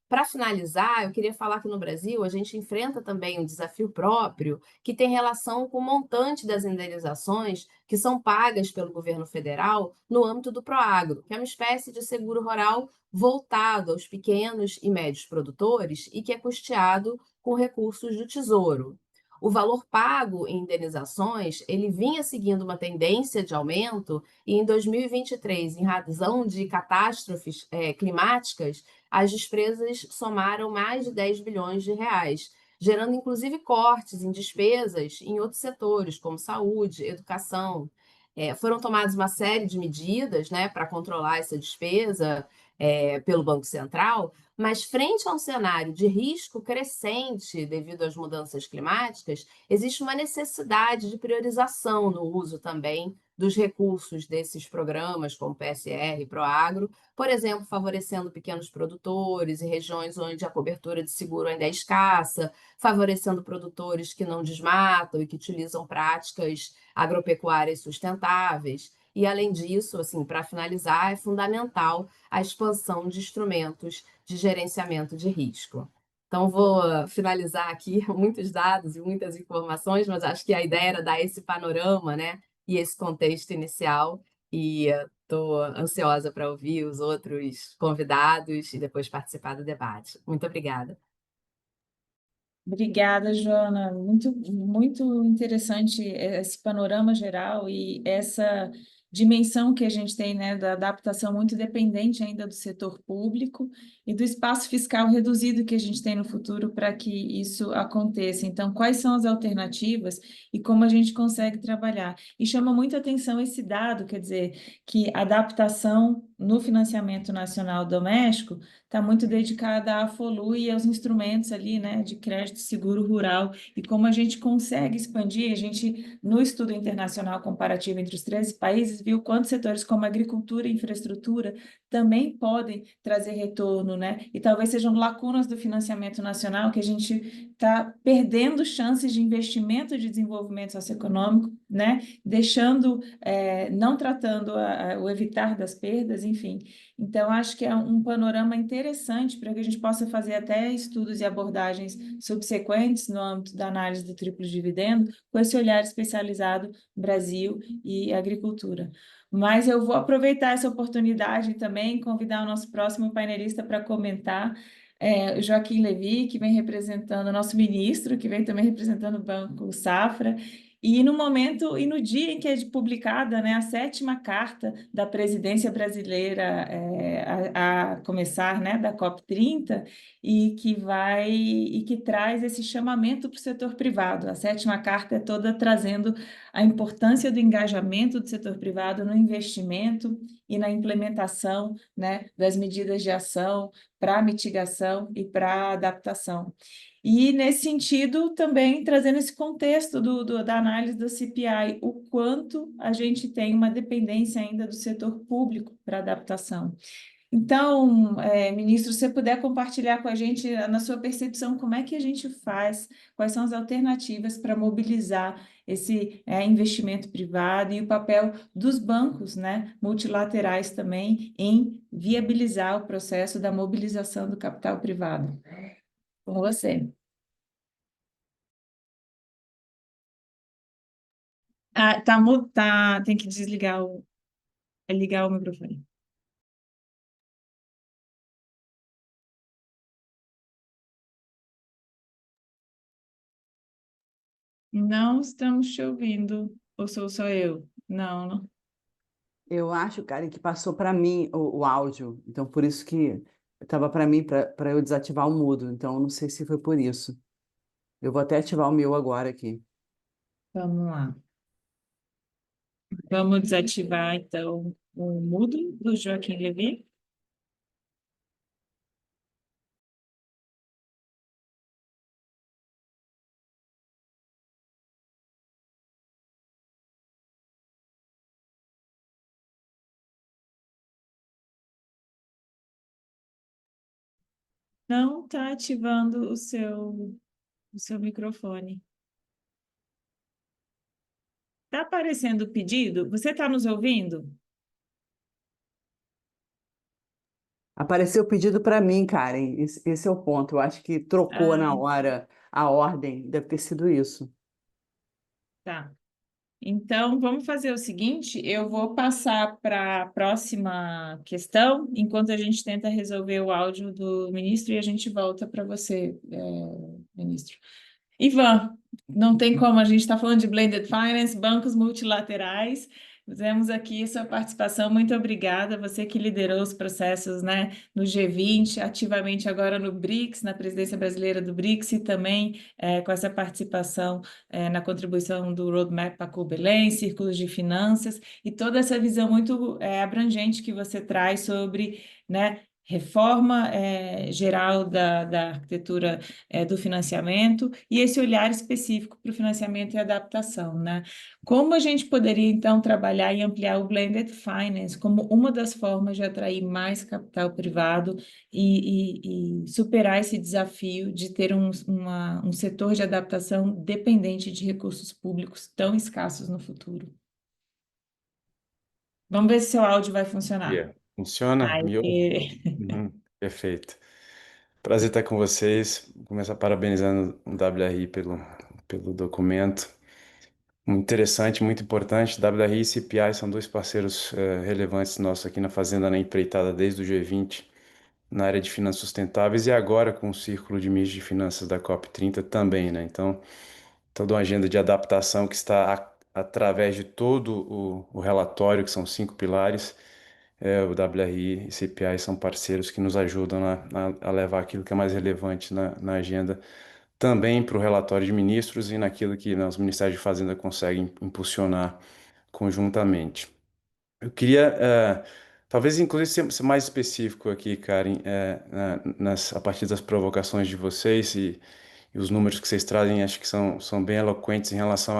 Para finalizar, eu queria falar que no Brasil a gente enfrenta também um desafio próprio que tem relação com o montante das indenizações que são pagas pelo governo federal no âmbito do Proagro, que é uma espécie de seguro rural voltado aos pequenos e médios produtores e que é custeado com recursos do Tesouro. O valor pago em indenizações, ele vinha seguindo uma tendência de aumento e em 2023, em razão de catástrofes climáticas, as despesas somaram mais de 10 bilhões de reais, gerando inclusive cortes em despesas em outros setores, como saúde, educação. Foram tomadas uma série de medidas, né, para controlar essa despesa pelo Banco Central, mas frente a um cenário de risco crescente devido às mudanças climáticas, existe uma necessidade de priorização no uso também dos recursos desses programas, como PSR e Proagro, por exemplo, favorecendo pequenos produtores e regiões onde a cobertura de seguro ainda é escassa, favorecendo produtores que não desmatam e que utilizam práticas agropecuárias sustentáveis. E, além disso, assim, para finalizar, é fundamental a expansão de instrumentos de gerenciamento de risco. Então, vou finalizar aqui muitos dados e muitas informações, mas acho que a ideia era dar esse panorama, né, e esse contexto inicial, e estou ansiosa para ouvir os outros convidados e depois participar do debate. Muito obrigada. Obrigada, Joana. Muito, muito interessante esse panorama geral e essa dimensão que a gente tem, né, da adaptação muito dependente ainda do setor público e do espaço fiscal reduzido que a gente tem no futuro para que isso aconteça. Então, quais são as alternativas e como a gente consegue trabalhar? E chama muito atenção esse dado, quer dizer, que a adaptação no financiamento nacional doméstico está muito dedicada à FOLU e aos instrumentos ali, né, de crédito seguro rural, e como a gente consegue expandir, a gente, no estudo internacional comparativo entre os 13 países, viu quantos setores como agricultura e infraestrutura também podem trazer retorno, né, e talvez sejam lacunas do financiamento nacional que a gente está perdendo chances de investimento de desenvolvimento socioeconômico, né, deixando, não tratando o evitar das perdas, enfim. Então, acho que é um panorama interessante para que a gente possa fazer até estudos e abordagens subsequentes no âmbito da análise do triplo dividendo, com esse olhar especializado Brasil e agricultura. Mas eu vou aproveitar essa oportunidade também, convidar o nosso próximo painelista para comentar, o Joaquim Levy, que vem representando o nosso ministro, que vem também representando o Banco Safra, e no momento e no dia em que é publicada, né, a 7ª carta da presidência brasileira a começar, né, da COP30, e que traz esse chamamento para o setor privado. A 7ª carta é toda trazendo a importância do engajamento do setor privado no investimento e na implementação, né, das medidas de ação para mitigação e para adaptação. E, nesse sentido, também trazendo esse contexto da análise do CPI, o quanto a gente tem uma dependência ainda do setor público para adaptação. Então, ministro, se você puder compartilhar com a gente, na sua percepção, como é que a gente faz, quais são as alternativas para mobilizar esse investimento privado e o papel dos bancos, né, multilaterais também, em viabilizar o processo da mobilização do capital privado. Com você. Tem que ligar o microfone. Não estamos te ouvindo, ou sou só eu? Não, não. Eu acho, Karen, que passou para mim o áudio, então por isso que estava para mim, para eu desativar o mudo, então não sei se foi por isso. Eu vou até ativar o meu agora aqui. Vamos lá. Vamos desativar, então, o mudo do Joaquim Levy. Não está ativando o seu microfone. Está aparecendo o pedido? Você está nos ouvindo? Apareceu o pedido para mim, Karen. Esse é o ponto. Eu acho que trocou na Ah, hora a ordem. Deve ter sido isso. tá. Então, vamos fazer o seguinte: eu vou passar para a próxima questão, enquanto a gente tenta resolver o áudio do ministro e a gente volta para você, ministro. Ivan, não tem como, a gente está falando de blended finance, bancos multilaterais. Fizemos aqui sua participação, muito obrigada. Você que liderou os processos, né, no G20, ativamente agora no BRICS, na presidência brasileira do BRICS, e também com essa participação na contribuição do Roadmap Pacu Belém, Círculos de Finanças, e toda essa visão muito abrangente que você traz sobre, né, reforma geral da arquitetura do financiamento e esse olhar específico para o financiamento e adaptação, né? Como a gente poderia, então, trabalhar e ampliar o blended finance como uma das formas de atrair mais capital privado e superar esse desafio de ter um setor de adaptação dependente de recursos públicos tão escassos no futuro? Vamos ver se seu áudio vai funcionar. Funciona? Aí, Me ouve? Perfeito. Prazer estar com vocês. Vou começar parabenizando o WRI pelo documento. Muito interessante, muito importante. WRI e CPI são dois parceiros relevantes nossos aqui na Fazenda, na empreitada desde o G20, na área de finanças sustentáveis e agora com o Círculo de Ministros de Finanças da COP30 também, né? Então, toda uma agenda de adaptação que está através de todo o relatório, que são 5 pilares. O WRI e CPI são parceiros que nos ajudam a levar aquilo que é mais relevante na agenda também para o relatório de ministros e naquilo que, né, os ministérios de Fazenda conseguem impulsionar conjuntamente. Eu queria, talvez, inclusive, ser mais específico aqui, Karen, a partir das provocações de vocês e os números que vocês trazem, acho que são bem eloquentes em relação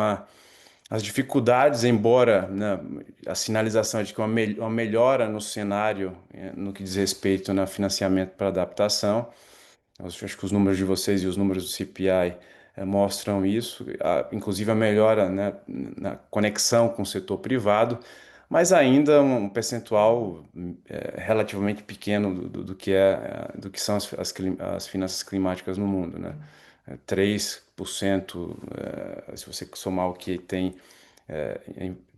às dificuldades, embora, né, a sinalização de que uma melhora no cenário, no que diz respeito no financiamento para adaptação. Eu acho que os números de vocês e os números do CPI mostram isso, inclusive a melhora, né, na conexão com o setor privado, mas ainda um percentual relativamente pequeno do que são as finanças climáticas no mundo, né? 3%, se você somar o que tem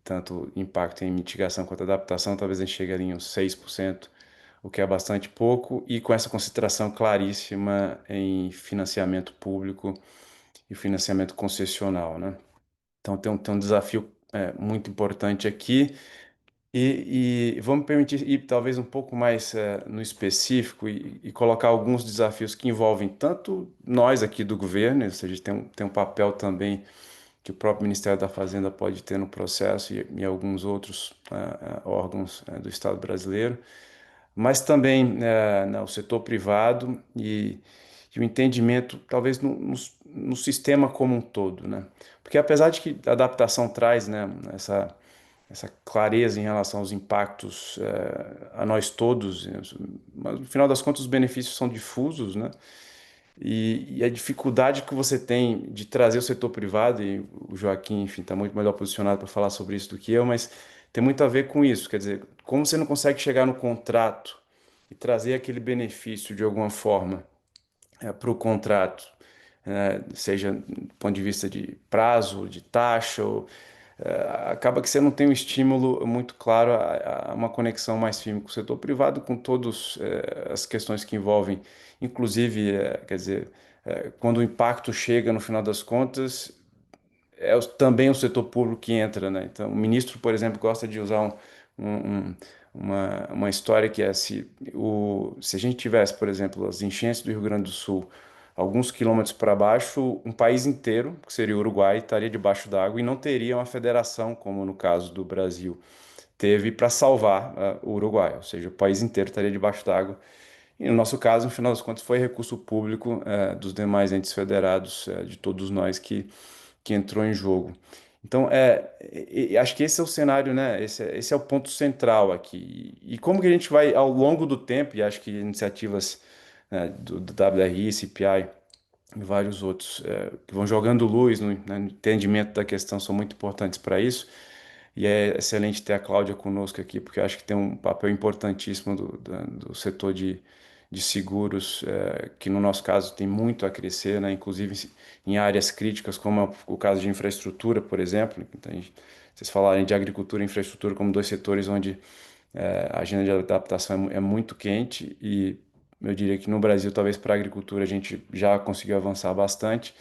tanto impacto em mitigação quanto adaptação, talvez a gente chegue ali em uns 6%, o que é bastante pouco, e com essa concentração claríssima em financiamento público e financiamento concessional, né? Então tem um desafio muito importante aqui, e vamos permitir ir talvez um pouco mais no específico e colocar alguns desafios que envolvem tanto nós aqui do governo, ou seja, tem um papel também que o próprio Ministério da Fazenda pode ter no processo e alguns outros órgãos do Estado brasileiro, mas também o setor privado e o entendimento, talvez, no sistema como um todo, né? Porque apesar de que a adaptação traz, né, essa clareza em relação aos impactos a nós todos, mas no final das contas os benefícios são difusos, né? E a dificuldade que você tem de trazer o setor privado, e o Joaquim, enfim, está muito melhor posicionado para falar sobre isso do que eu, mas tem muito a ver com isso. Quer dizer, como você não consegue chegar no contrato e trazer aquele benefício de alguma forma para o contrato, seja do ponto de vista de prazo, de taxa, acaba que você não tem um estímulo muito claro a uma conexão mais firme com o setor privado, com todas as questões que envolvem, inclusive, quer dizer, quando o impacto chega no final das contas, também o setor público que entra, né? Então, o ministro, por exemplo, gosta de usar uma história que é se a gente tivesse, por exemplo, as enchentes do Rio Grande do Sul, alguns quilômetros para baixo, um país inteiro, que seria o Uruguai, estaria debaixo d'água e não teria uma federação, como no caso do Brasil teve para salvar o Uruguai, ou seja, o país inteiro estaria debaixo d'água. E no nosso caso, no final das contas, foi recurso público dos demais entes federados, de todos nós que entrou em jogo. Então, acho que esse é o cenário, né? Esse é o ponto central aqui. E como que a gente vai, ao longo do tempo, e acho que iniciativas do WRI, CPI e vários outros que vão jogando luz no entendimento da questão são muito importantes para isso, E é excelente ter a Cláudia conosco aqui, porque eu acho que tem um papel importantíssimo do setor de seguros, que no nosso caso tem muito a crescer, né? Inclusive em áreas críticas, como é o caso de infraestrutura, por exemplo. Então, vocês falarem de agricultura e infraestrutura como dois setores onde a agenda de adaptação é muito quente, e eu diria que no Brasil, talvez para a agricultura, a gente já conseguiu avançar bastante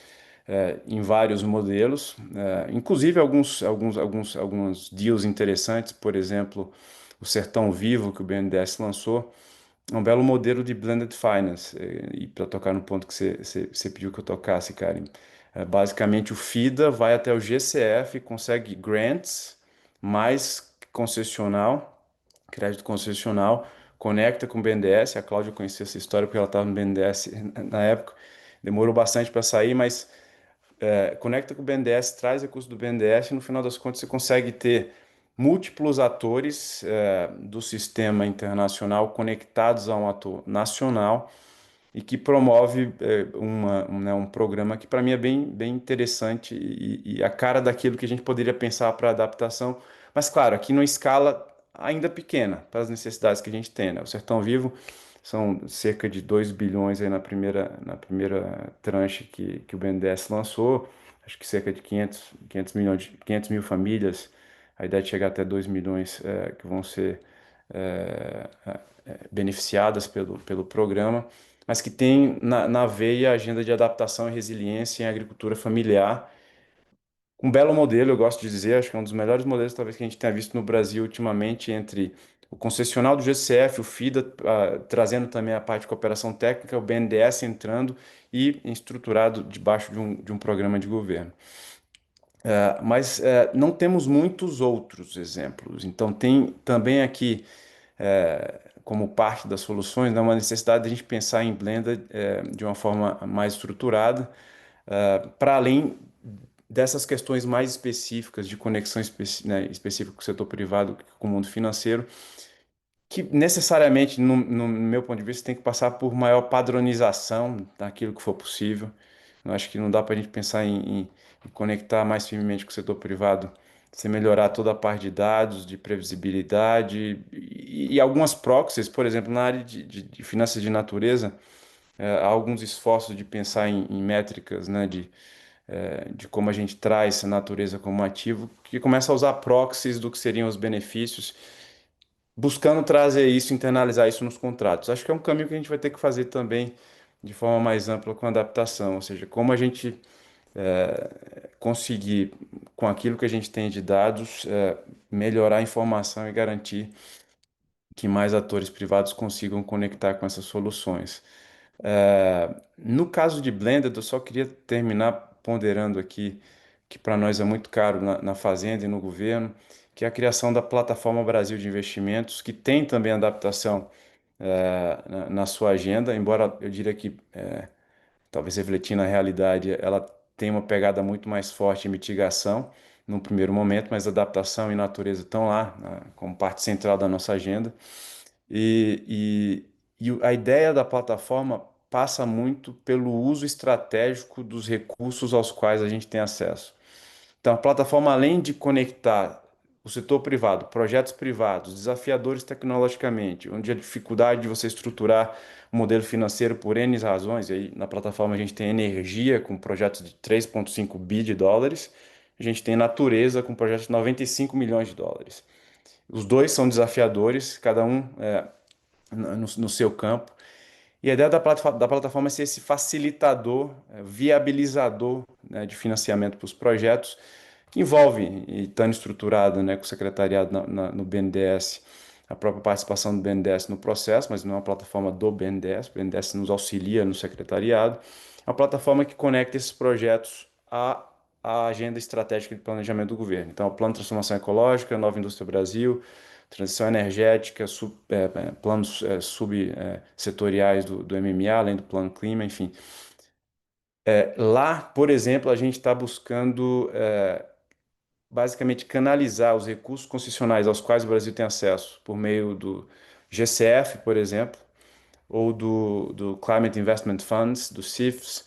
em vários modelos, inclusive alguns deals interessantes, por exemplo, o Sertão Vivo, que o BNDES lançou, é um belo modelo de blended finance. E para tocar no ponto que você pediu que eu tocasse, Karen, basicamente o FIDA vai até o GCF, consegue grants mais concessional, crédito concessional, conecta com o BNDES. A Cláudia conhecia essa história porque ela estava no BNDES na época, demorou bastante para sair, mas conecta com o BNDES, traz recurso do BNDES, e no final das contas você consegue ter múltiplos atores do sistema internacional conectados a um ator nacional, e que promove um programa que para mim é bem interessante e a cara daquilo que a gente poderia pensar para adaptação, mas claro, aqui numa escala ainda pequena para as necessidades que a gente tem, né? O Sertão Vivo são cerca de 2 bilhões aí na primeira tranche que o BNDES lançou, acho que cerca de 500 milhões, 500 mil famílias, a ideia é de chegar até 2 milhões que vão ser beneficiadas pelo programa, mas que tem na veia a agenda de adaptação e resiliência em agricultura familiar. Um belo modelo, eu gosto de dizer, acho que é um dos melhores modelos talvez que a gente tenha visto no Brasil ultimamente, entre o concessional do GCF, o FIDA, trazendo também a parte de cooperação técnica, o BNDES entrando e estruturado debaixo de um programa de governo. Mas não temos muitos outros exemplos. Então, tem também aqui, como parte das soluções, né, uma necessidade de a gente pensar em Blenda de uma forma mais estruturada, para além dessas questões mais específicas de conexão né, específica com o setor privado, com o mundo financeiro, que necessariamente, no meu ponto de vista, tem que passar por maior padronização daquilo que for possível. Eu acho que não dá para a gente pensar em conectar mais firmemente com o setor privado sem melhorar toda a parte de dados, de previsibilidade e algumas proxies, por exemplo, na área de finanças de natureza, há alguns esforços de pensar em métricas, né, de como a gente traz a natureza como ativo, que começa a usar proxies do que seriam os benefícios, buscando trazer isso, internalizar isso nos contratos. Acho que é um caminho que a gente vai ter que fazer também de forma mais ampla com a adaptação, ou seja, como a gente conseguir, com aquilo que a gente tem de dados, melhorar a informação e garantir que mais atores privados consigam conectar com essas soluções. No caso de Blended, eu só queria terminar ponderando aqui que para nós é muito caro na Fazenda e no governo, que é a criação da Plataforma Brasil de Investimentos, que tem também adaptação na sua agenda, embora eu diria que, talvez refletindo a realidade, ela tem uma pegada muito mais forte em mitigação no primeiro momento, mas adaptação e natureza estão lá, como parte central da nossa agenda. E a ideia da plataforma passa muito pelo uso estratégico dos recursos aos quais a gente tem acesso. Então, a plataforma, além de conectar o setor privado, projetos privados, desafiadores tecnologicamente, onde a dificuldade de você estruturar um modelo financeiro por N razões, e aí na plataforma a gente tem energia com projetos de 3,5 bi de dólares, a gente tem natureza com projetos de 95 milhões de dólares. Os dois são desafiadores, cada um no seu campo. E a ideia da plataforma é ser esse facilitador, viabilizador, né, de financiamento para os projetos, que envolve, e estando estruturado, né, com o secretariado no BNDES, a própria participação do BNDES no processo, mas não é uma plataforma do BNDES, o BNDES nos auxilia no secretariado. É uma plataforma que conecta esses projetos à agenda estratégica de planejamento do governo. Então, o Plano de Transformação Ecológica, Nova Indústria Brasil, transição energética, planos subsetoriais do MMA, além do Plano Clima, enfim. Lá, por exemplo, a gente está buscando basicamente canalizar os recursos concessionais aos quais o Brasil tem acesso por meio do GCF, por exemplo, ou do Climate Investment Funds, do CIFs,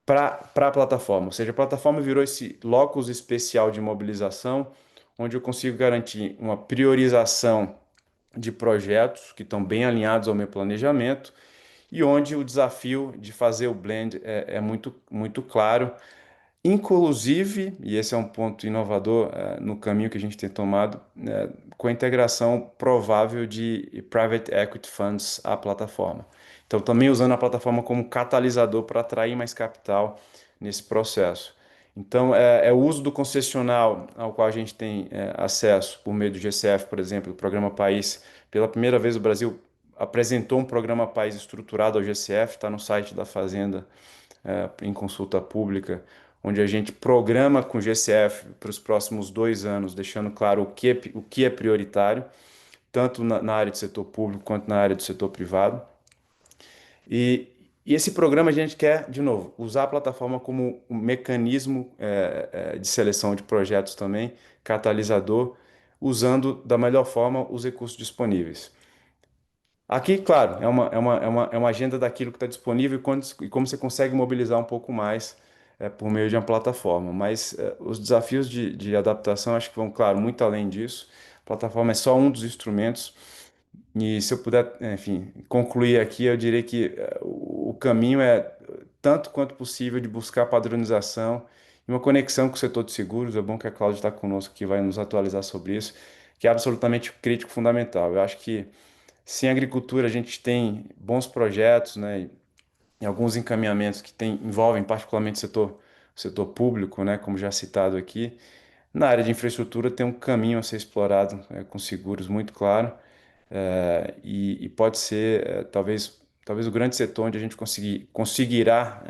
para a plataforma. Ou seja, a plataforma virou esse locus especial de mobilização, onde eu consigo garantir uma priorização de projetos que estão bem alinhados ao meu planejamento e onde o desafio de fazer o blend é muito, muito claro. Inclusive, e esse é um ponto inovador no caminho que a gente tem tomado, com a integração provável de private equity funds à plataforma. Então, também usando a plataforma como catalisador para atrair mais capital nesse processo. Então, é o uso do concessional ao qual a gente tem acesso por meio do GCF, por exemplo, o Programa País. Pela primeira vez, o Brasil apresentou um Programa País estruturado ao GCF, está no site da Fazenda, em consulta pública, onde a gente programa com o GCF para os próximos 2 anos, deixando claro o que é prioritário, tanto na área do setor público quanto na área do setor privado. E esse programa a gente quer, de novo, usar a plataforma como um mecanismo de seleção de projetos também, catalisador, usando da melhor forma os recursos disponíveis. Aqui, claro, é uma agenda daquilo que está disponível e como você consegue mobilizar um pouco mais por meio de uma plataforma. Mas os desafios de adaptação acho que vão, claro, muito além disso. A plataforma é só um dos instrumentos. E se eu puder, enfim, concluir aqui, eu diria que o caminho é tanto quanto possível de buscar padronização e uma conexão com o setor de seguros. É bom que a Cláudia está conosco, que vai nos atualizar sobre isso, que é absolutamente crítico, fundamental. Eu acho que sem agricultura a gente tem bons projetos, né, e alguns encaminhamentos que envolvem particularmente o setor público, né, como já citado aqui. Na área de infraestrutura tem um caminho a ser explorado, com seguros muito claro, e pode ser talvez o grande setor onde a gente conseguirá,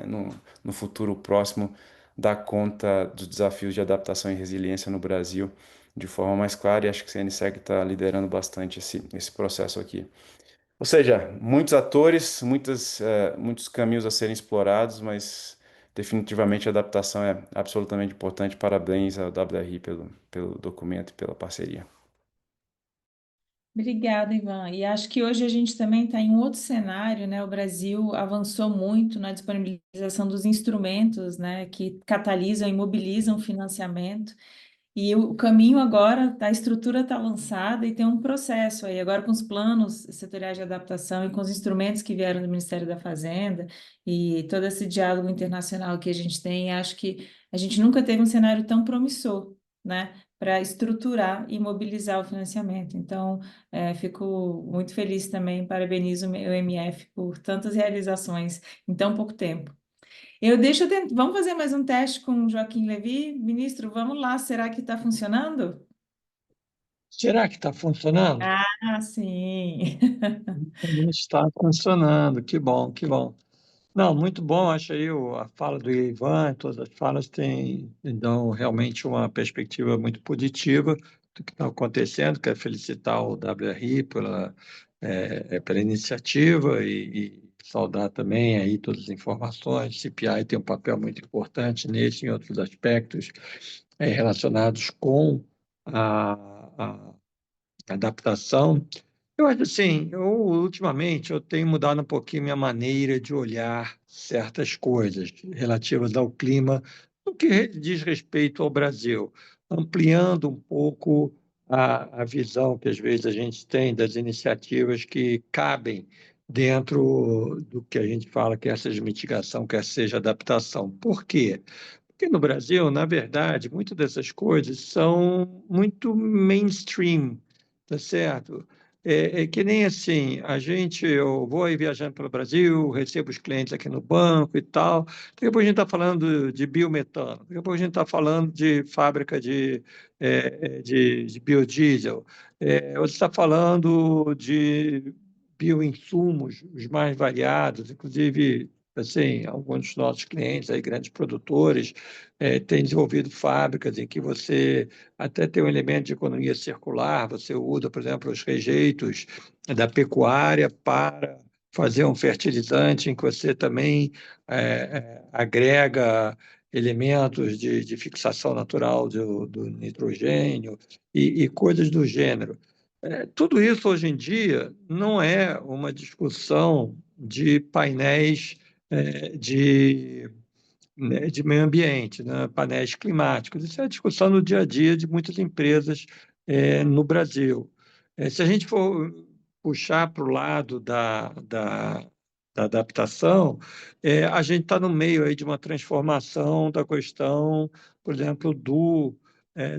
no futuro próximo, dar conta dos desafios de adaptação e resiliência no Brasil de forma mais clara, e acho que a CNSEG está liderando bastante esse processo aqui. Ou seja, muitos atores, muitos caminhos a serem explorados, mas definitivamente a adaptação é absolutamente importante. Parabéns ao WRI pelo documento e pela parceria. Obrigada, Ivan. E acho que hoje a gente também está em um outro cenário, né? O Brasil avançou muito na disponibilização dos instrumentos, né, que catalisam e mobilizam o financiamento. E o caminho agora, a estrutura está lançada e tem um processo aí, agora com os planos setoriais de adaptação e com os instrumentos que vieram do Ministério da Fazenda e todo esse diálogo internacional que a gente tem, acho que a gente nunca teve um cenário tão promissor, né, para estruturar e mobilizar o financiamento. Então, fico muito feliz também, parabenizo o MF por tantas realizações em tão pouco tempo. Vamos fazer mais um teste com o Joaquim Levy. Ministro, vamos lá, será que está funcionando? Será que está funcionando? Ah, sim. Está funcionando, que bom, que bom. Não, muito bom, acho aí a fala do Ivan, todas as falas dão realmente uma perspectiva muito positiva do que está acontecendo. Quero felicitar o WRI pela iniciativa e saudar também aí todas as informações. CPI tem um papel muito importante nesse e em outros aspectos relacionados com a adaptação. Eu acho assim, ultimamente eu tenho mudado um pouquinho minha maneira de olhar certas coisas relativas ao clima, no que diz respeito ao Brasil, ampliando um pouco a visão que às vezes a gente tem das iniciativas que cabem dentro do que a gente fala, quer seja mitigação, quer seja adaptação. Por quê? Porque no Brasil, na verdade, muitas dessas coisas são muito mainstream, tá certo? É que nem assim, eu vou aí viajando pelo Brasil, recebo os clientes aqui no banco e tal, daqui a pouco a gente está falando de biometano, daqui a pouco a gente está falando de fábrica de biodiesel, você está falando de bioinsumos, os mais variados, inclusive, assim, alguns dos nossos clientes, aí, grandes produtores, têm desenvolvido fábricas em que você até tem um elemento de economia circular, você usa, por exemplo, os rejeitos da pecuária para fazer um fertilizante em que você também agrega elementos de fixação natural do nitrogênio e coisas do gênero. Tudo isso, hoje em dia, não é uma discussão de painéis de né, de meio ambiente, né, painéis climáticos. Isso é a discussão no dia a dia de muitas empresas no Brasil. Se a gente for puxar para o lado da adaptação, a gente está no meio aí de uma transformação da questão, por exemplo, do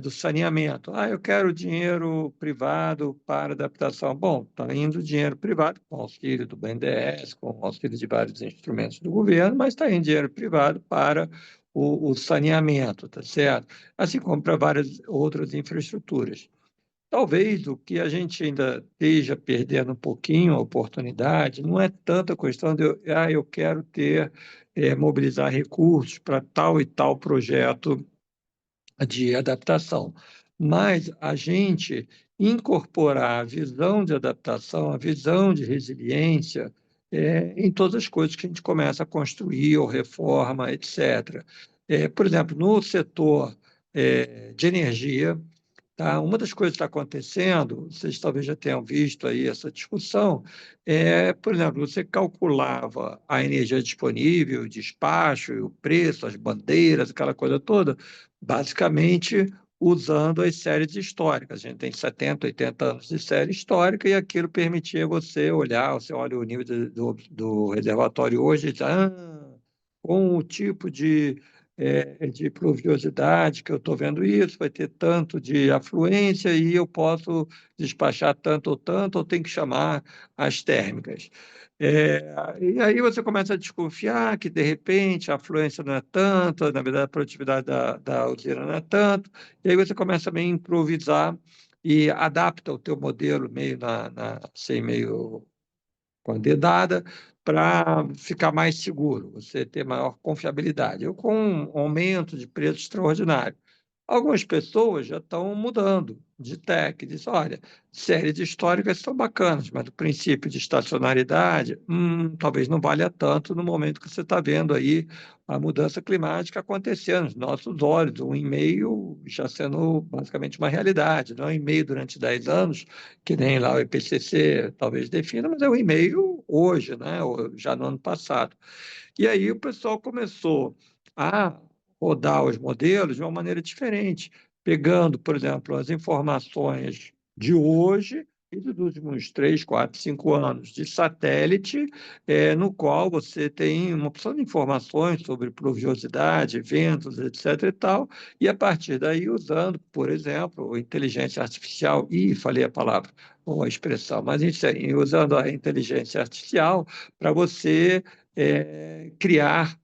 saneamento. Eu quero dinheiro privado para adaptação. Bom, está indo dinheiro privado com auxílio do BNDES, com auxílio de vários instrumentos do governo, mas está indo dinheiro privado para o saneamento, tá certo? Assim como para várias outras infraestruturas. Talvez o que a gente ainda esteja perdendo um pouquinho a oportunidade não é tanta questão de eu quero mobilizar recursos para tal e tal projeto de adaptação, mas a gente incorporar a visão de adaptação, a visão de resiliência em todas as coisas que a gente começa a construir ou reforma, etc. Por exemplo, no setor de energia, tá? Uma das coisas que está acontecendo, vocês talvez já tenham visto aí essa discussão, por exemplo, você calculava a energia disponível, o despacho, o preço, as bandeiras, aquela coisa toda, basicamente usando as séries históricas. A gente tem 70, 80 anos de série histórica e aquilo permitia você olha o nível do reservatório hoje e diz, com o tipo de pluviosidade, que eu estou vendo isso, vai ter tanto de afluência e eu posso despachar tanto ou tanto, ou tem que chamar as térmicas. E aí você começa a desconfiar que, de repente, a afluência não é tanto, na verdade, a produtividade da usina não é tanto, e aí você começa a meio improvisar e adapta o teu modelo meio com a dedada para ficar mais seguro, você ter maior confiabilidade. Eu, com um aumento de preço extraordinário. Algumas pessoas já estão mudando de tech, dizem, olha, séries históricas são bacanas, mas o princípio de estacionalidade, talvez não valha tanto no momento que você está vendo aí a mudança climática acontecendo nos nossos olhos, 1,5 já sendo basicamente uma realidade, não 1,5 durante 10 anos, que nem lá o IPCC talvez defina, mas é 1,5 hoje, né? Ou já no ano passado. E aí o pessoal começou a rodar os modelos de uma maneira diferente, pegando, por exemplo, as informações de hoje e dos últimos 3, 4, 5 anos de satélite, no qual você tem uma opção de informações sobre pluviosidade, ventos, etc. e tal, e a partir daí usando, por exemplo, inteligência artificial, falei a palavra, ou a expressão, mas isso aí, usando a inteligência artificial para você criar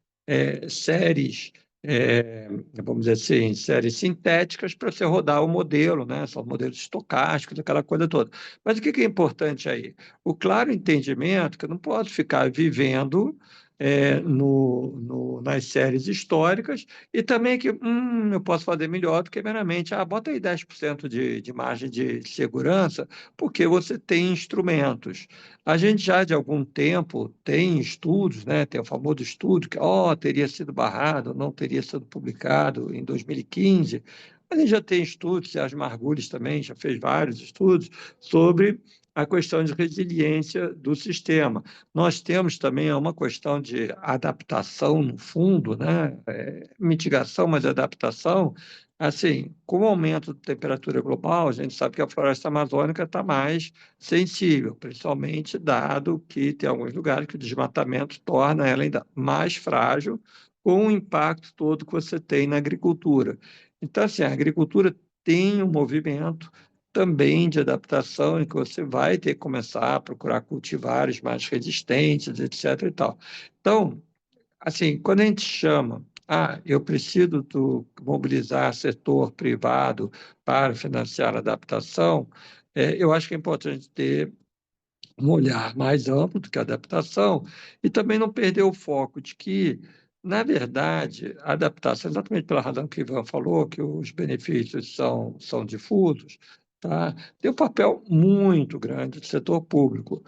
séries, vamos dizer assim, séries sintéticas para você rodar o modelo, né? São modelos estocásticos, aquela coisa toda. Mas o que é importante aí? O claro entendimento que eu não posso ficar vivendo nas séries históricas e também que eu posso fazer melhor do que meramente, bota aí 10% de margem de segurança, porque você tem instrumentos. A gente já de algum tempo tem estudos, né? Tem o famoso estudo que teria sido barrado, não teria sido publicado em 2015. A gente já tem estudos, Sérgio Margulis também já fez vários estudos sobre a questão de resiliência do sistema. Nós temos também uma questão de adaptação, no fundo, né? Mitigação, mas adaptação. Assim, com o aumento da temperatura global, a gente sabe que a floresta amazônica está mais sensível, principalmente dado que tem alguns lugares que o desmatamento torna ela ainda mais frágil, com o impacto todo que você tem na agricultura. Então, assim, a agricultura tem um movimento também de adaptação, em que você vai ter que começar a procurar cultivares mais resistentes, etc. e tal. Então, assim, quando a gente chama, eu preciso mobilizar setor privado para financiar a adaptação, eu acho que é importante ter um olhar mais amplo do que a adaptação e também não perder o foco de que, na verdade, a adaptação, exatamente pela razão que o Ivan falou, que os benefícios são difusos, tá? Tem um papel muito grande do setor público.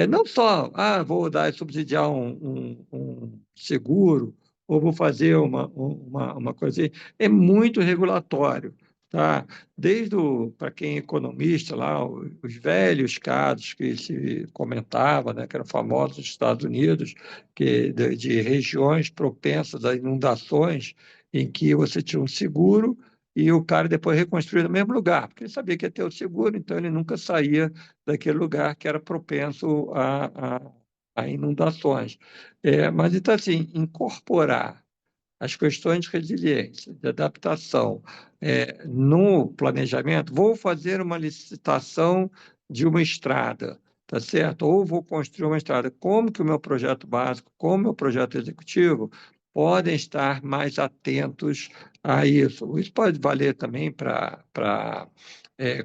Não só, vou dar subsidiar um seguro ou vou fazer uma coisa assim, é muito regulatório. tá? Desde para quem é economista lá, os velhos casos que se comentava, né, que eram famosos nos Estados Unidos, de regiões propensas a inundações, em que você tinha um seguro e o cara depois reconstruía no mesmo lugar, porque ele sabia que ia ter o seguro, então ele nunca saía daquele lugar que era propenso a inundações. Mas então, assim, incorporar as questões de resiliência, de adaptação, no planejamento, vou fazer uma licitação de uma estrada, tá certo? Ou vou construir uma estrada. Como que o meu projeto básico, como o meu projeto executivo, podem estar mais atentos a isso? Isso pode valer também para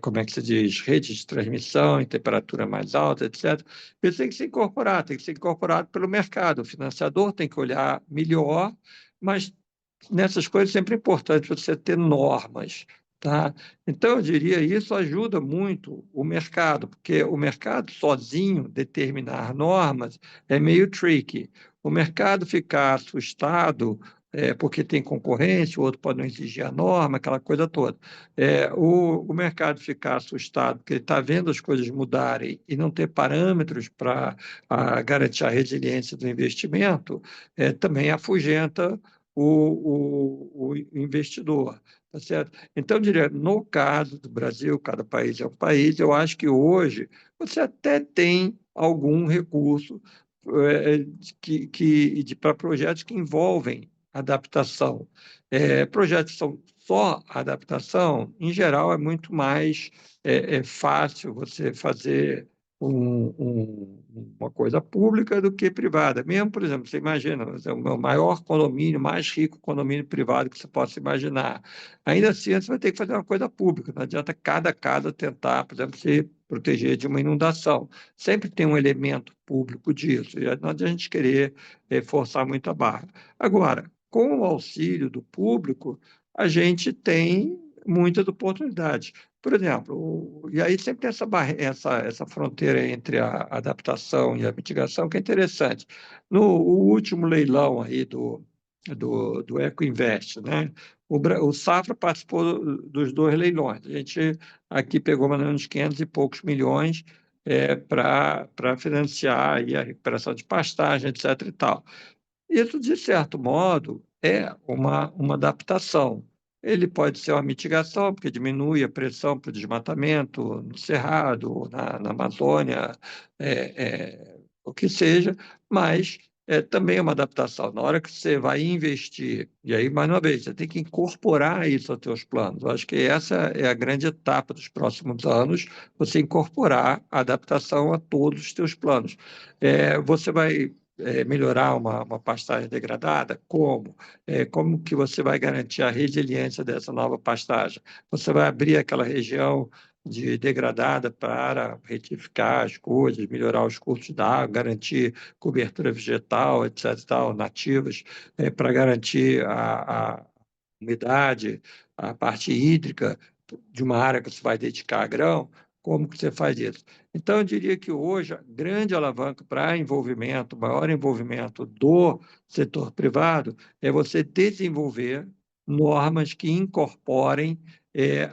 como é que se diz, redes de transmissão em temperatura mais alta, etc. Isso tem que ser incorporado pelo mercado. O financiador tem que olhar melhor, mas nessas coisas sempre é importante você ter normas, tá? Então, eu diria, isso ajuda muito o mercado, porque o mercado sozinho determinar normas é meio tricky. O mercado ficar assustado porque tem concorrência, o outro pode não exigir a norma, aquela coisa toda. O mercado ficar assustado porque ele está vendo as coisas mudarem e não ter parâmetros para garantir a resiliência do investimento, também afugenta o investidor, tá certo? Então, eu diria, no caso do Brasil, cada país é um país, eu acho que hoje você até tem algum recurso para projetos que envolvem adaptação. Projetos que são só adaptação, em geral, é muito mais fácil você fazer uma coisa pública do que privada. Mesmo, por exemplo, você imagina, o maior condomínio, mais rico condomínio privado que você possa imaginar. Ainda assim, você vai ter que fazer uma coisa pública. Não adianta cada casa tentar, por exemplo, se proteger de uma inundação. Sempre tem um elemento público disso. E não adianta a gente querer forçar muito a barra. Agora, com o auxílio do público, a gente tem muitas oportunidades. Por exemplo, e aí sempre tem essa fronteira entre a adaptação e a mitigação, que é interessante. No último leilão aí do EcoInvest, né? O Safra participou dos dois leilões. A gente aqui pegou mais ou menos 500 e poucos milhões para financiar aí a recuperação de pastagem, etc. e tal. Isso, de certo modo, é uma adaptação. Ele pode ser uma mitigação, porque diminui a pressão para o desmatamento no Cerrado, na Amazônia, o que seja, mas também é uma adaptação. Na hora que você vai investir, e aí, mais uma vez, você tem que incorporar isso aos seus planos. Eu acho que essa é a grande etapa dos próximos anos, você incorporar a adaptação a todos os seus planos. Você vai melhorar uma pastagem degradada? Como? Como que você vai garantir a resiliência dessa nova pastagem? Você vai abrir aquela região degradada para retificar as coisas, melhorar os cursos d'água, garantir cobertura vegetal, etc., tal, nativas, para garantir a umidade, a parte hídrica de uma área que você vai dedicar a grão. Como que você faz isso? Então, eu diria que hoje a grande alavanca para envolvimento, maior envolvimento do setor privado, é você desenvolver normas que incorporem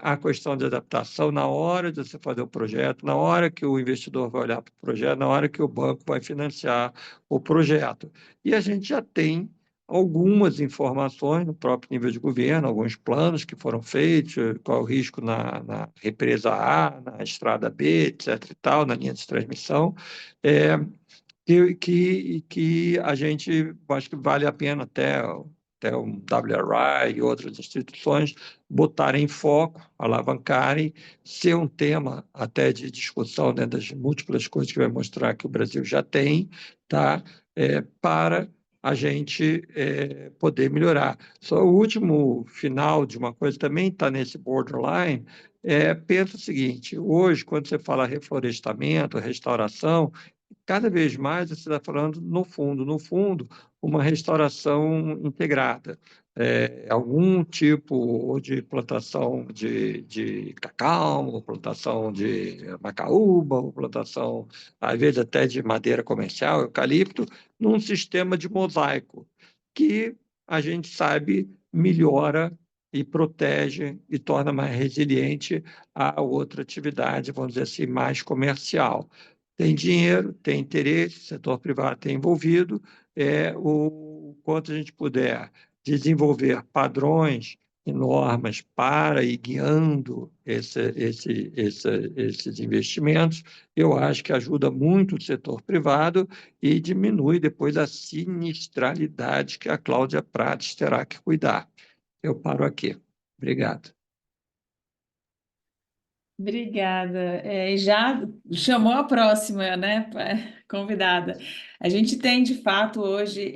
a questão de adaptação na hora de você fazer o projeto, na hora que o investidor vai olhar para o projeto, na hora que o banco vai financiar o projeto. E a gente já tem algumas informações no próprio nível de governo, alguns planos que foram feitos, qual é o risco na represa A, na estrada B, etc. e tal, na linha de transmissão, que a gente acho que vale a pena até o WRI e outras instituições botarem em foco, alavancarem, ser um tema até de discussão, né, das múltiplas coisas que vai mostrar que o Brasil já tem, tá? Para a gente poder melhorar. Só o último final de uma coisa também está nesse borderline, pensa o seguinte, hoje, quando você fala reflorestamento, restauração, cada vez mais você está falando, no fundo, uma restauração integrada. Algum tipo de plantação de cacau, ou plantação de macaúba, ou plantação, às vezes até de madeira comercial, eucalipto, num sistema de mosaico, que a gente sabe melhora e protege e torna mais resiliente a outra atividade, vamos dizer assim, mais comercial. Tem dinheiro, tem interesse, o setor privado tem envolvido, o quanto a gente puder desenvolver padrões e normas para ir guiando esses investimentos, eu acho que ajuda muito o setor privado e diminui depois a sinistralidade que a Cláudia Prates terá que cuidar. Eu paro aqui. Obrigado. Obrigada. Já chamou a próxima, né, convidada. A gente tem, de fato, hoje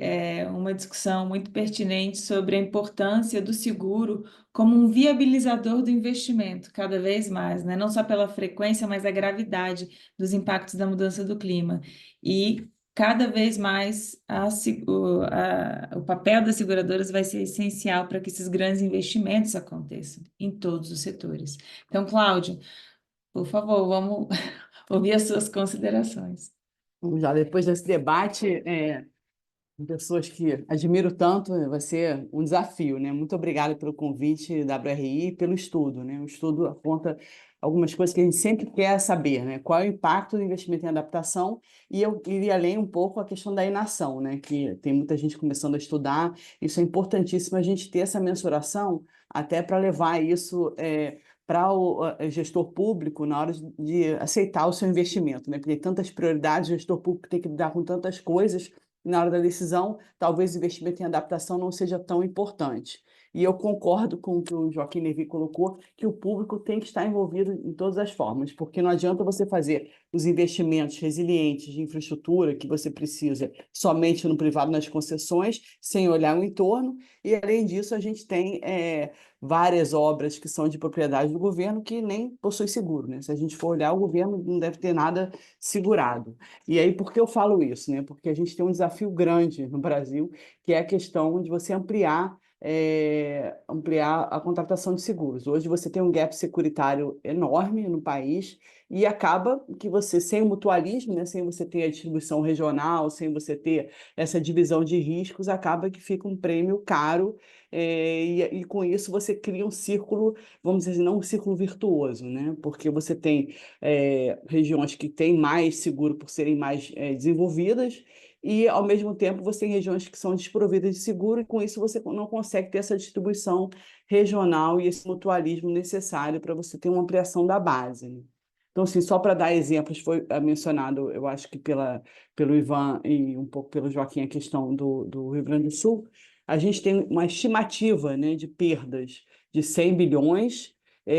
uma discussão muito pertinente sobre a importância do seguro como um viabilizador do investimento, cada vez mais, né? Não só pela frequência, mas a gravidade dos impactos da mudança do clima. E cada vez mais o papel das seguradoras vai ser essencial para que esses grandes investimentos aconteçam em todos os setores. Então, Cláudio, por favor, vamos ouvir as suas considerações. Vamos lá, depois desse debate, com pessoas que admiro tanto, vai ser um desafio, né? Muito obrigada pelo convite da WRI e pelo estudo, né? O estudo aponta algumas coisas que a gente sempre quer saber, né? Qual é o impacto do investimento em adaptação, e eu iria além um pouco a questão da inação, né? Que tem muita gente começando a estudar, isso é importantíssimo a gente ter essa mensuração até para levar isso para o gestor público na hora de aceitar o seu investimento, né? Porque tem tantas prioridades, o gestor público tem que lidar com tantas coisas, na hora da decisão, talvez o investimento em adaptação não seja tão importante. E eu concordo com o que o Joaquim Levy colocou, que o público tem que estar envolvido em todas as formas, porque não adianta você fazer os investimentos resilientes de infraestrutura que você precisa somente no privado, nas concessões, sem olhar o entorno, e além disso a gente tem várias obras que são de propriedade do governo que nem possui seguro, né? Se a gente for olhar, o governo não deve ter nada segurado. E aí, por que eu falo isso, né? Porque a gente tem um desafio grande no Brasil, que é a questão de você ampliar a contratação de seguros. Hoje você tem um gap securitário enorme no país e acaba que você, sem o mutualismo, né, sem você ter a distribuição regional, sem você ter essa divisão de riscos, acaba que fica um prêmio caro e com isso você cria um círculo, vamos dizer assim, não um círculo virtuoso, né? Porque você tem regiões que têm mais seguro por serem mais desenvolvidas, e, ao mesmo tempo, você tem regiões que são desprovidas de seguro, e com isso você não consegue ter essa distribuição regional e esse mutualismo necessário para você ter uma ampliação da base, né? Então, assim, só para dar exemplos, foi mencionado, eu acho que pelo Ivan e um pouco pelo Joaquim, a questão do Rio Grande do Sul. A gente tem uma estimativa, né, de perdas de 100 bilhões,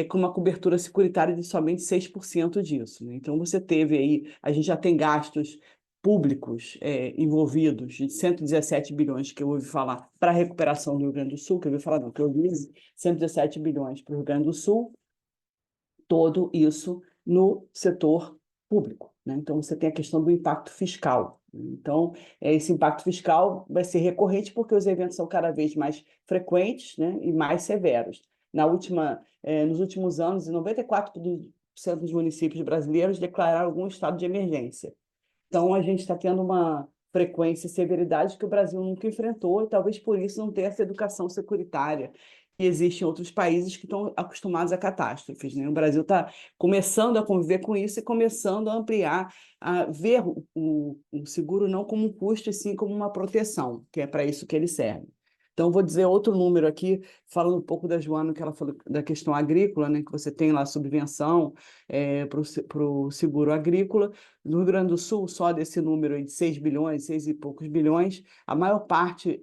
com uma cobertura securitária de somente 6% disso, né? Então, você teve aí, a gente já tem gastos públicos envolvidos de 117 bilhões que eu ouvi falar para a recuperação do Rio Grande do Sul, que eu ouvi falar não, que eu ouvi 117 bilhões para o Rio Grande do Sul, todo isso no setor público, né? Então, você tem a questão do impacto fiscal. Então, esse impacto fiscal vai ser recorrente porque os eventos são cada vez mais frequentes, né, e mais severos. Nos últimos anos, 94% dos municípios brasileiros declararam algum estado de emergência. Então, a gente está tendo uma frequência e severidade que o Brasil nunca enfrentou, e talvez por isso não tenha essa educação securitária que existe em outros países que estão acostumados a catástrofes, né? O Brasil está começando a conviver com isso e começando a ampliar, a ver o seguro não como um custo, e sim como uma proteção, que é para isso que ele serve. Então, vou dizer outro número aqui, falando um pouco da Joana, que ela falou da questão agrícola, né, que você tem lá subvenção para o seguro agrícola. No Rio Grande do Sul, só desse número aí de 6 bilhões, 6 e poucos bilhões, a maior parte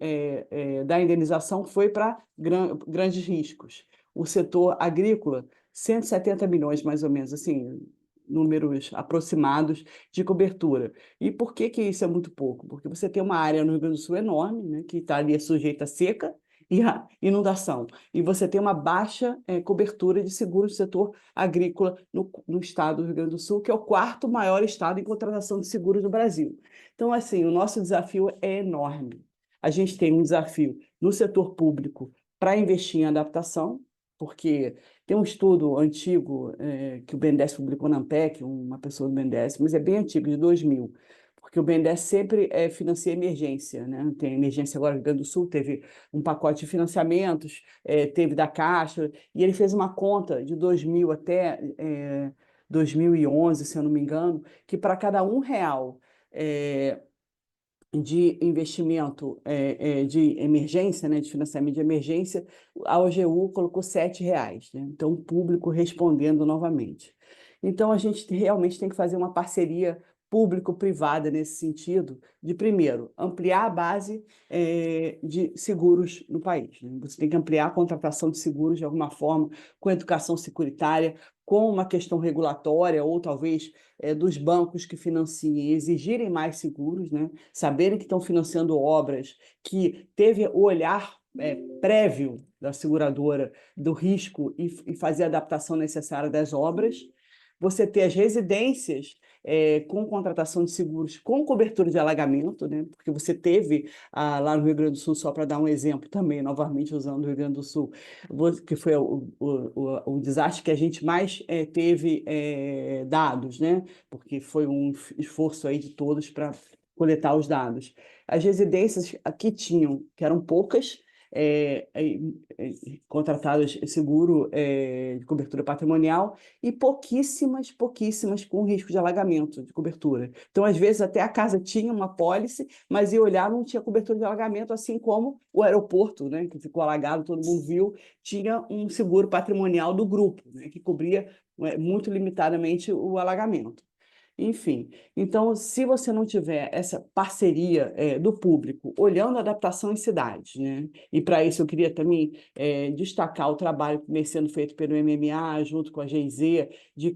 da indenização foi para grandes riscos. O setor agrícola, 170 bilhões, mais ou menos, assim, números aproximados de cobertura. E por que isso é muito pouco? Porque você tem uma área no Rio Grande do Sul enorme, né, que está ali sujeita a seca e a inundação. E você tem uma baixa cobertura de seguro do setor agrícola no estado do Rio Grande do Sul, que é o quarto maior estado em contratação de seguros do Brasil. Então, assim, o nosso desafio é enorme. A gente tem um desafio no setor público para investir em adaptação, porque tem um estudo antigo que o BNDES publicou na ANPEC, uma pessoa do BNDES, mas é bem antigo, de 2000, porque o BNDES sempre financia emergência, né? Tem emergência agora no Rio Grande do Sul, teve um pacote de financiamentos, teve da Caixa, e ele fez uma conta de 2000 até 2011, se eu não me engano, que para cada R$ 1 de investimento de emergência, né, de financiamento de emergência, a OGU colocou R$ 7, né? Então, o público respondendo novamente. Então, a gente realmente tem que fazer uma parceria público-privada nesse sentido, de, primeiro, ampliar a base de seguros no país, né? Você tem que ampliar a contratação de seguros de alguma forma, com educação securitária, com uma questão regulatória, ou talvez dos bancos que financiem exigirem mais seguros, né? Saberem que estão financiando obras que teve o olhar prévio da seguradora do risco e fazer a adaptação necessária das obras. Você ter as residências com contratação de seguros com cobertura de alagamento, né? Porque você teve lá no Rio Grande do Sul, só para dar um exemplo também, novamente usando o Rio Grande do Sul, que foi o desastre que a gente mais teve dados, né? Porque foi um esforço aí de todos para coletar os dados. As residências que tinham, que eram poucas, contratadas seguro de cobertura patrimonial e pouquíssimas com risco de alagamento de cobertura. Então, às vezes, até a casa tinha uma pólice, mas ia olhar, não tinha cobertura de alagamento, assim como o aeroporto, né, que ficou alagado, todo mundo viu, tinha um seguro patrimonial do grupo, né, que cobria muito limitadamente o alagamento. Enfim, então, se você não tiver essa parceria do público, olhando a adaptação em cidades, né? E para isso eu queria também destacar o trabalho que vem sendo feito pelo MMA, junto com a GIZ,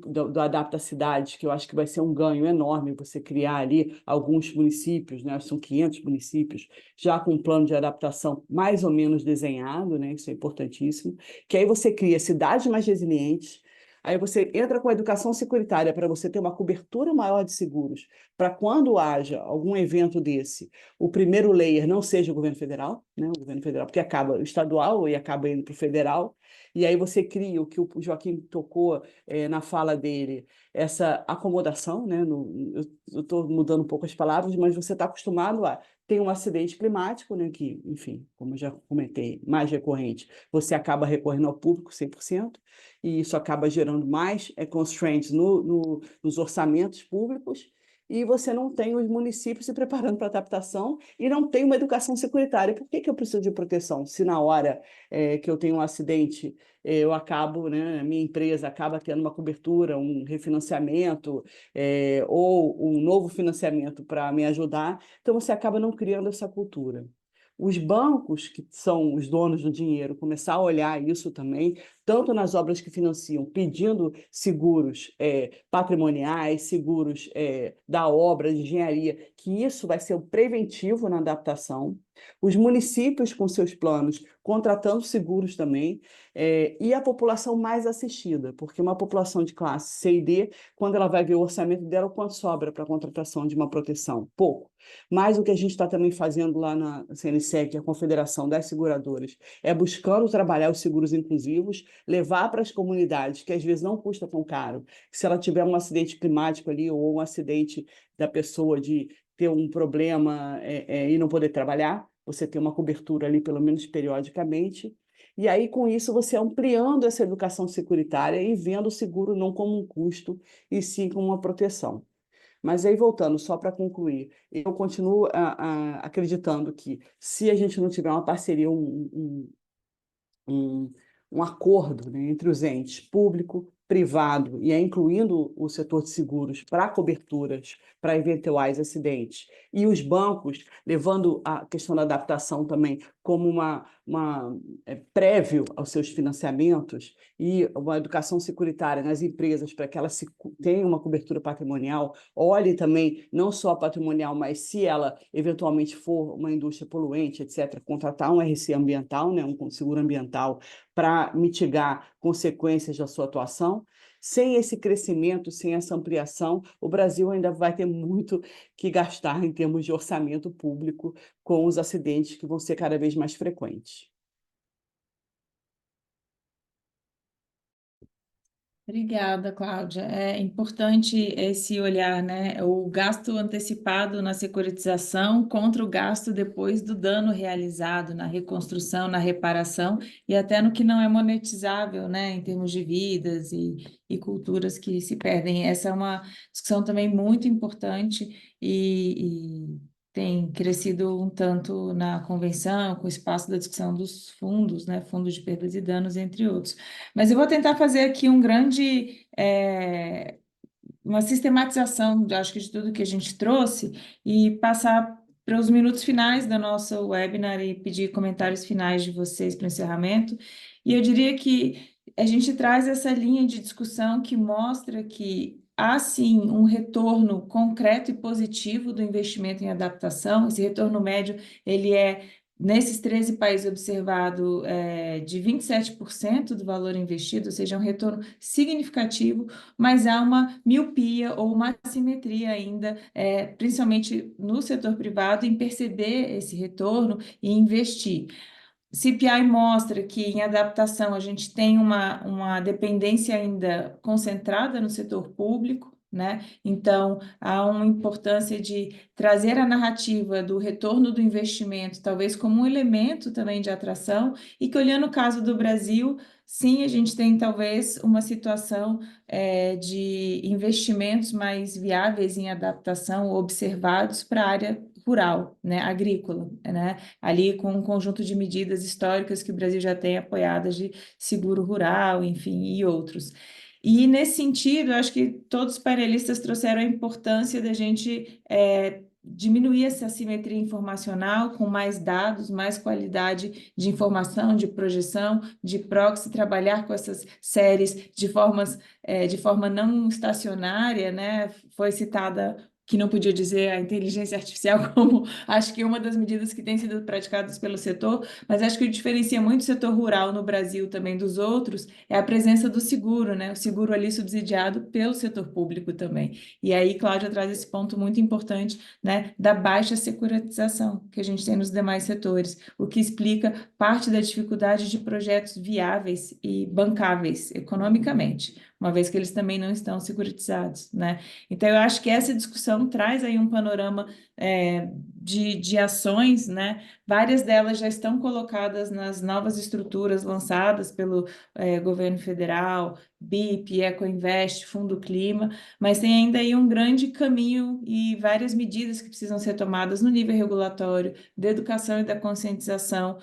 do Adapta Cidades, que eu acho que vai ser um ganho enorme você criar ali alguns municípios, né? São 500 municípios, já com um plano de adaptação mais ou menos desenhado, né? Isso é importantíssimo, que aí você cria cidades mais resilientes. Aí você entra com a educação securitária para você ter uma cobertura maior de seguros, para quando haja algum evento desse, o primeiro layer não seja o governo federal, né? O governo federal, porque acaba o estadual e acaba indo para o federal, e aí você cria o que o Joaquim tocou na fala dele, essa acomodação, né? Eu estou mudando um pouco as palavras, mas você está acostumado a ter um acidente climático, né? Que, enfim, como eu já comentei, mais recorrente, você acaba recorrendo ao público 100%, e isso acaba gerando mais constraints nos orçamentos públicos, e você não tem os municípios se preparando para a adaptação e não tem uma educação securitária. Por que eu preciso de proteção? Se na hora que eu tenho um acidente, eu acabo, né, a minha empresa acaba tendo uma cobertura, um refinanciamento ou um novo financiamento para me ajudar, então você acaba não criando essa cultura. Os bancos, que são os donos do dinheiro, começar a olhar isso também, tanto nas obras que financiam, pedindo seguros patrimoniais, seguros da obra, de engenharia, que isso vai ser o preventivo na adaptação. Os municípios com seus planos, contratando seguros também, e a população mais assistida, porque uma população de classe C e D, quando ela vai ver o orçamento dela, quanto sobra para a contratação de uma proteção? Pouco. Mas o que a gente está também fazendo lá na CNSEC, a Confederação das Seguradoras, é buscando trabalhar os seguros inclusivos, levar para as comunidades, que às vezes não custa tão caro. Se ela tiver um acidente climático ali, ou um acidente da pessoa de ter um problema e não poder trabalhar, você tem uma cobertura ali, pelo menos periodicamente. E aí, com isso, você ampliando essa educação securitária e vendo o seguro não como um custo, e sim como uma proteção. Mas aí, voltando, só para concluir, eu continuo acreditando que, se a gente não tiver uma parceria, um acordo, né, entre os entes público, privado, e incluindo o setor de seguros para coberturas, para eventuais acidentes, e os bancos, levando a questão da adaptação também como uma prévio aos seus financiamentos, e uma educação securitária nas empresas para que elas tenham uma cobertura patrimonial, olhe também não só patrimonial, mas se ela eventualmente for uma indústria poluente, etc., contratar um RC ambiental, né, um seguro ambiental, para mitigar consequências da sua atuação. Sem esse crescimento, sem essa ampliação, o Brasil ainda vai ter muito que gastar em termos de orçamento público com os acidentes que vão ser cada vez mais frequentes. Obrigada, Cláudia. É importante esse olhar, né? O gasto antecipado na securitização contra o gasto depois do dano realizado na reconstrução, na reparação e até no que não é monetizável, né? Em termos de vidas e culturas que se perdem. Essa é uma discussão também muito importante e tem crescido um tanto na convenção, com o espaço da discussão dos fundos, né? Fundos de perdas e danos, entre outros. Mas eu vou tentar fazer aqui uma sistematização, acho que de tudo que a gente trouxe e passar para os minutos finais da nossa webinar e pedir comentários finais de vocês para o encerramento. E eu diria que a gente traz essa linha de discussão que mostra que há sim um retorno concreto e positivo do investimento em adaptação. Esse retorno médio, ele é nesses 13 países observado, de 27% do valor investido, ou seja, um retorno significativo, mas há uma miopia ou uma assimetria ainda, principalmente no setor privado, em perceber esse retorno e investir. CPI mostra que em adaptação a gente tem uma dependência ainda concentrada no setor público, né? Então, há uma importância de trazer a narrativa do retorno do investimento, talvez como um elemento também de atração, e que olhando o caso do Brasil, sim, a gente tem talvez uma situação de investimentos mais viáveis em adaptação observados para a área rural, né, agrícola, né? Ali com um conjunto de medidas históricas que o Brasil já tem apoiadas de seguro rural, enfim, e outros. E nesse sentido, eu acho que todos os painelistas trouxeram a importância da gente diminuir essa assimetria informacional com mais dados, mais qualidade de informação, de projeção, de proxy, trabalhar com essas séries de forma não estacionária, né? Foi citada que não podia dizer a inteligência artificial como acho que uma das medidas que tem sido praticadas pelo setor, mas acho que o que diferencia muito o setor rural no Brasil também dos outros é a presença do seguro, né? O seguro ali subsidiado pelo setor público também. E aí, Cláudia traz esse ponto muito importante, né, da baixa securitização que a gente tem nos demais setores, o que explica parte da dificuldade de projetos viáveis e bancáveis economicamente, uma vez que eles também não estão securitizados, né? Então, eu acho que essa discussão traz aí um panorama de ações, né? Várias delas já estão colocadas nas novas estruturas lançadas pelo governo federal, BIP, Ecoinvest, Fundo Clima, mas tem ainda aí um grande caminho e várias medidas que precisam ser tomadas no nível regulatório, da educação e da conscientização,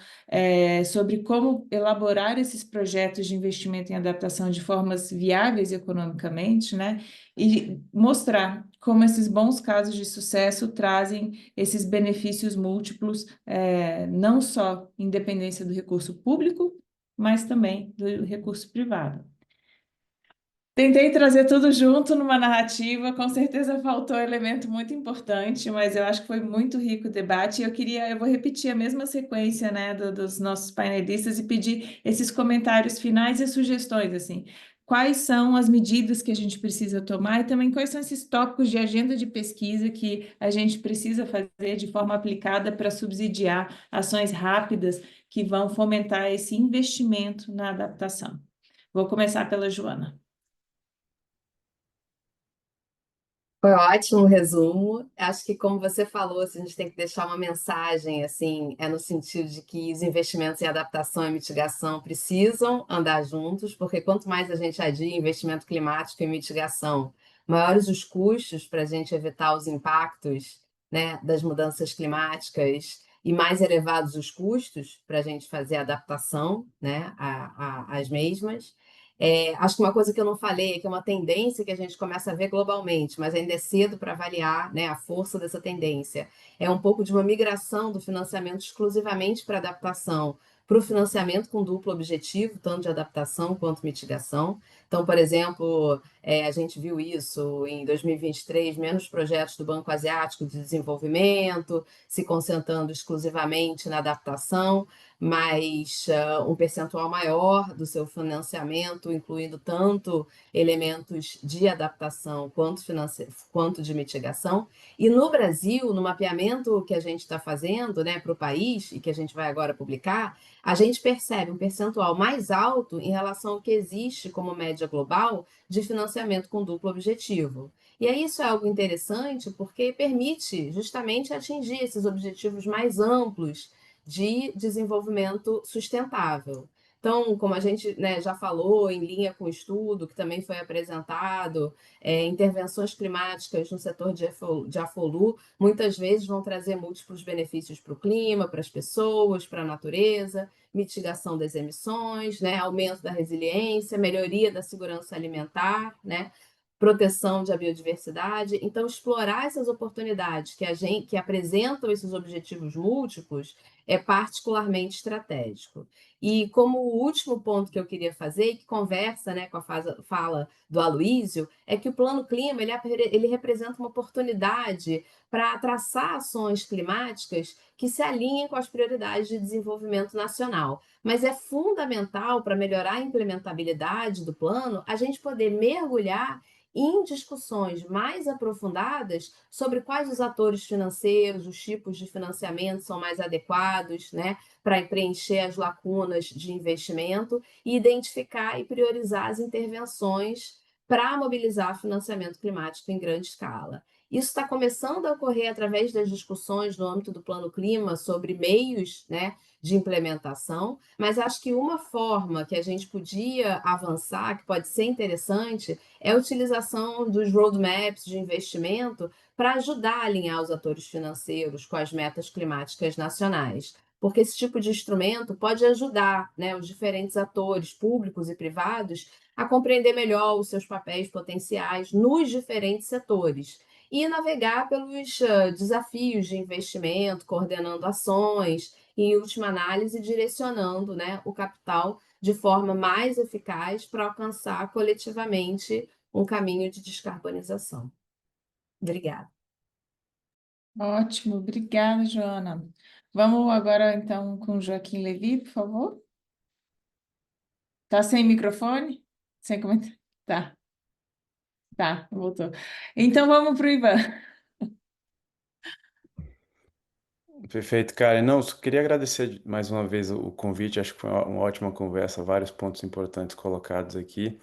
sobre como elaborar esses projetos de investimento em adaptação de formas viáveis economicamente, né? E mostrar como esses bons casos de sucesso trazem esses benefícios múltiplos, não só independência do recurso público, mas também do recurso privado. Tentei trazer tudo junto numa narrativa, com certeza faltou elemento muito importante, mas eu acho que foi muito rico o debate. Eu vou repetir a mesma sequência, né, dos nossos painelistas e pedir esses comentários finais e sugestões, assim. Quais são as medidas que a gente precisa tomar e também quais são esses tópicos de agenda de pesquisa que a gente precisa fazer de forma aplicada para subsidiar ações rápidas que vão fomentar esse investimento na adaptação. Vou começar pela Joana. Foi ótimo o resumo. Acho que, como você falou, assim, a gente tem que deixar uma mensagem, assim, no sentido de que os investimentos em adaptação e mitigação precisam andar juntos, porque quanto mais a gente adia em investimento climático e mitigação, maiores os custos para a gente evitar os impactos, né, das mudanças climáticas e mais elevados os custos para a gente fazer a adaptação, né, às mesmas. Acho que uma coisa que eu não falei, que é uma tendência que a gente começa a ver globalmente, mas ainda é cedo para avaliar, né, a força dessa tendência, é um pouco de uma migração do financiamento exclusivamente para adaptação, para o financiamento com duplo objetivo, tanto de adaptação quanto mitigação. Então, por exemplo, a gente viu isso em 2023, menos projetos do Banco Asiático de Desenvolvimento, se concentrando exclusivamente na adaptação, mas um percentual maior do seu financiamento, incluindo tanto elementos de adaptação quanto de mitigação. E no Brasil, no mapeamento que a gente está fazendo, né, para o país, e que a gente vai agora publicar, a gente percebe um percentual mais alto em relação ao que existe como média global de financiamento com duplo objetivo. E aí isso é algo interessante porque permite justamente atingir esses objetivos mais amplos de desenvolvimento sustentável. Então, como a gente, né, já falou, em linha com o estudo que também foi apresentado, intervenções climáticas no setor de AFOLU muitas vezes vão trazer múltiplos benefícios para o clima, para as pessoas, para a natureza, mitigação das emissões, né, aumento da resiliência, melhoria da segurança alimentar, né, proteção da biodiversidade. Então, explorar essas oportunidades que apresentam esses objetivos múltiplos é particularmente estratégico. E como o último ponto que eu queria fazer, que conversa, né, com a fala do Aloísio, é que o Plano Clima ele representa uma oportunidade para traçar ações climáticas que se alinhem com as prioridades de desenvolvimento nacional. Mas é fundamental para melhorar a implementabilidade do plano a gente poder mergulhar em discussões mais aprofundadas sobre quais os atores financeiros, os tipos de financiamento são mais adequados, né, para preencher as lacunas de investimento e identificar e priorizar as intervenções para mobilizar financiamento climático em grande escala. Isso está começando a ocorrer através das discussões no âmbito do Plano Clima sobre meios, né, de implementação, mas acho que uma forma que a gente podia avançar, que pode ser interessante, é a utilização dos roadmaps de investimento para ajudar a alinhar os atores financeiros com as metas climáticas nacionais. Porque esse tipo de instrumento pode ajudar, né, os diferentes atores públicos e privados a compreender melhor os seus papéis potenciais nos diferentes setores e navegar pelos desafios de investimento, coordenando ações e, em última análise, direcionando, né, o capital de forma mais eficaz para alcançar coletivamente um caminho de descarbonização. Obrigada. Ótimo, obrigada, Joana. Vamos agora, então, com Joaquim Levi, por favor. Tá sem microfone? Sem comentário? Tá. Tá, voltou. Então, vamos para o Ivan. Perfeito, cara. Não, só queria agradecer mais uma vez o convite. Acho que foi uma ótima conversa, vários pontos importantes colocados aqui.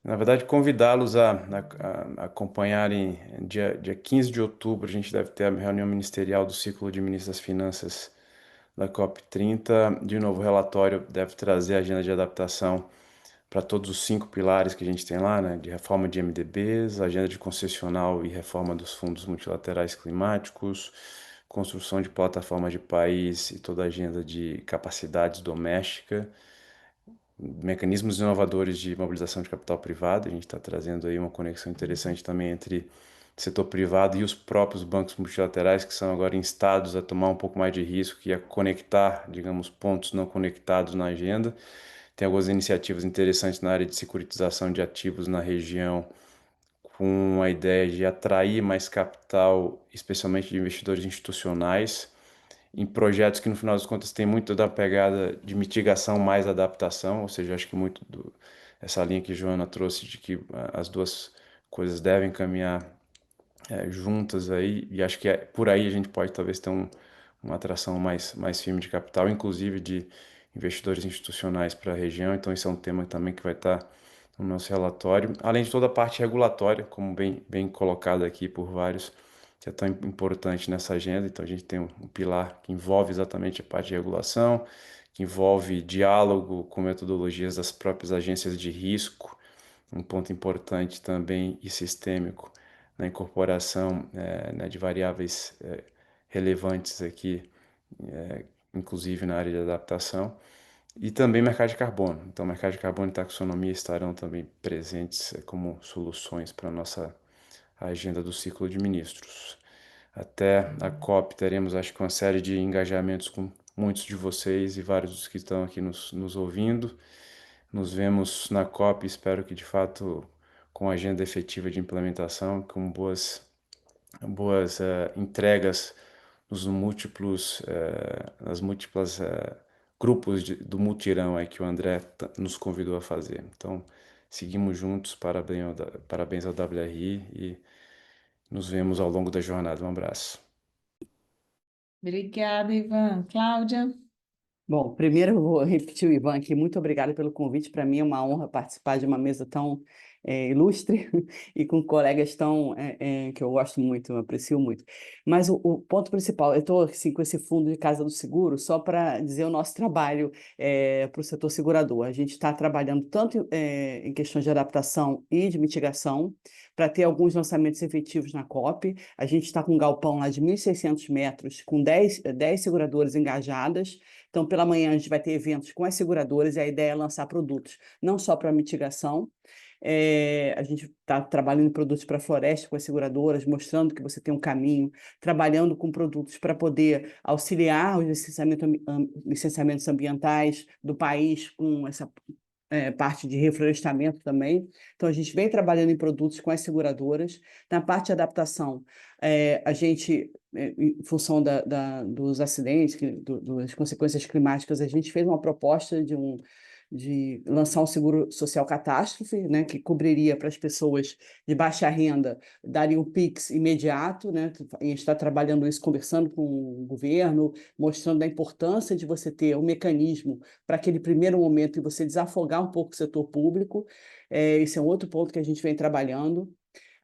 Na verdade, convidá-los a acompanharem dia 15 de outubro, a gente deve ter a reunião ministerial do ciclo de ministros das Finanças da COP30. De novo, o relatório deve trazer a agenda de adaptação para todos os 5 pilares que a gente tem lá, né? De reforma de MDBs, agenda de concessional e reforma dos fundos multilaterais climáticos, construção de plataforma de país e toda a agenda de capacidades doméstica, mecanismos inovadores de mobilização de capital privado. A gente está trazendo aí uma conexão interessante também entre setor privado e os próprios bancos multilaterais, que são agora instados a tomar um pouco mais de risco e a conectar, digamos, pontos não conectados na agenda. Tem algumas iniciativas interessantes na área de securitização de ativos na região, com a ideia de atrair mais capital, especialmente de investidores institucionais, em projetos que, no final das contas, tem muito da pegada de mitigação mais adaptação, ou seja, acho que muito essa linha que a Joana trouxe de que as duas coisas devem caminhar juntas aí, e acho que por aí a gente pode talvez ter uma atração mais firme de capital, inclusive de investidores institucionais para a região. Então, isso é um tema também que vai estar no nosso relatório, além de toda a parte regulatória, como bem colocado aqui por vários, que é tão importante nessa agenda. Então, a gente tem um pilar que envolve exatamente a parte de regulação, que envolve diálogo com metodologias das próprias agências de risco, um ponto importante também e sistêmico na incorporação né, de variáveis relevantes aqui, inclusive na área de adaptação, e também mercado de carbono. Então, mercado de carbono e taxonomia estarão também presentes como soluções para a nossa agenda do ciclo de ministros. Até a COP teremos, acho que, uma série de engajamentos com muitos de vocês e vários dos que estão aqui nos ouvindo. Nos vemos na COP, espero que, de fato, com agenda efetiva de implementação, com boas entregas nas múltiplas grupos do mutirão aí que o André nos convidou a fazer. Então, seguimos juntos, parabéns ao WRI e nos vemos ao longo da jornada. Um abraço. Obrigada, Ivan. Cláudia? Bom, primeiro eu vou repetir o Ivan aqui. Muito obrigada pelo convite. Para mim é uma honra participar de uma mesa tão ilustre e com colegas tão que eu gosto muito, eu aprecio muito. Mas o ponto principal, eu estou assim, com esse fundo de Casa do Seguro só para dizer o nosso trabalho para o setor segurador. A gente está trabalhando tanto em questões de adaptação e de mitigação para ter alguns lançamentos efetivos na COP. A gente está com um galpão lá de 1.600 metros, com 10 seguradoras engajadas. Então, pela manhã, a gente vai ter eventos com as seguradoras e a ideia é lançar produtos, não só para mitigação. A gente está trabalhando em produtos para floresta com as seguradoras, mostrando que você tem um caminho, trabalhando com produtos para poder auxiliar os licenciamentos ambientais do país com essa parte de reflorestamento também. Então, a gente vem trabalhando em produtos com as seguradoras. Na parte de adaptação, a gente, em função dos acidentes, das consequências climáticas, a gente fez uma proposta de lançar um seguro social catástrofe, né, que cobriria para as pessoas de baixa renda, daria um Pix imediato, né, a gente está trabalhando isso, conversando com o governo, mostrando a importância de você ter um mecanismo para aquele primeiro momento e você desafogar um pouco o setor público. Esse é um outro ponto que a gente vem trabalhando.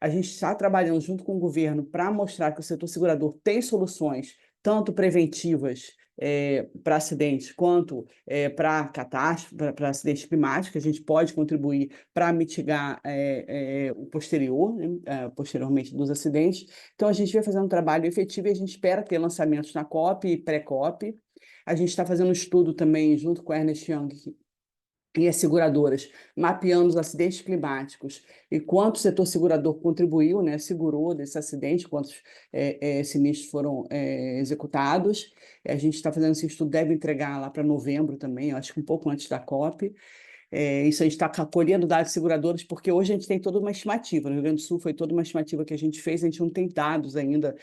A gente está trabalhando junto com o governo para mostrar que o setor segurador tem soluções, tanto preventivas para acidentes, quanto para catástrofe, para acidentes climáticos, que a gente pode contribuir para mitigar o posterior, né, posteriormente dos acidentes. Então, a gente vai fazendo um trabalho efetivo e a gente espera ter lançamentos na COP e pré-COP. A gente está fazendo um estudo também, junto com a Ernst Young, e as seguradoras, mapeando os acidentes climáticos e quanto o setor segurador contribuiu, né, segurou desse acidente, quantos sinistros foram executados. A gente está fazendo esse estudo, deve entregar lá para novembro também, acho que um pouco antes da COP. Isso a gente está colhendo dados de seguradoras, porque hoje a gente tem toda uma estimativa. No Rio Grande do Sul foi toda uma estimativa que a gente fez, a gente não tem dados ainda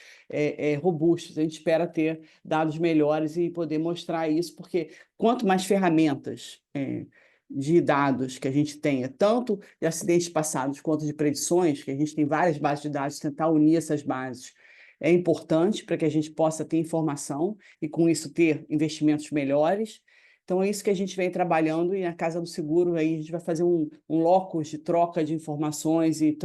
robustos. A gente espera ter dados melhores e poder mostrar isso, porque quanto mais ferramentas de dados que a gente tenha, tanto de acidentes passados quanto de predições, que a gente tem várias bases de dados, tentar unir essas bases é importante para que a gente possa ter informação e, com isso, ter investimentos melhores. Então, é isso que a gente vem trabalhando e na Casa do Seguro aí a gente vai fazer um locus de troca de informações e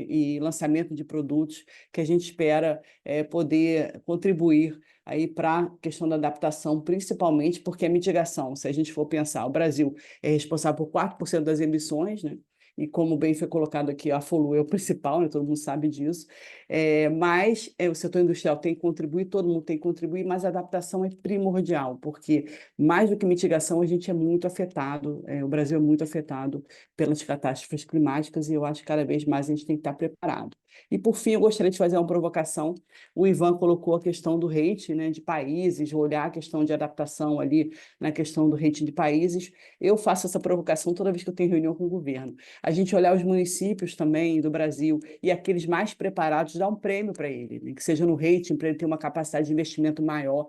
e lançamento de produtos que a gente espera poder contribuir aí para a questão da adaptação, principalmente porque a mitigação, se a gente for pensar, o Brasil é responsável por 4% das emissões, né? E como bem foi colocado aqui, a FOLU é o principal, né? Todo mundo sabe disso. Mas o setor industrial tem que contribuir, todo mundo tem que contribuir, mas a adaptação é primordial, porque mais do que mitigação, a gente é muito afetado, o Brasil é muito afetado pelas catástrofes climáticas e eu acho que cada vez mais a gente tem que estar preparado. E, por fim, eu gostaria de fazer uma provocação. O Ivan colocou a questão do rating, né, de países, olhar a questão de adaptação ali na questão do rating de países. Eu faço essa provocação toda vez que eu tenho reunião com o governo. A gente olhar os municípios também do Brasil e aqueles mais preparados, dar um prêmio para ele, né, que seja no rating, para ele ter uma capacidade de investimento maior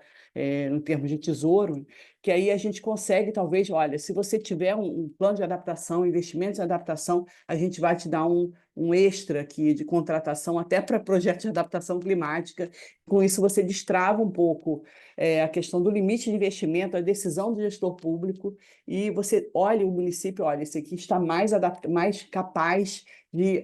no termos de tesouro, que aí a gente consegue, talvez, olha, se você tiver um plano de adaptação, investimentos em adaptação, a gente vai te dar um extra aqui de contratação até para projetos de adaptação climática. Com isso, você destrava um pouco a questão do limite de investimento, a decisão do gestor público, e você olha o município, olha, esse aqui está mais capaz de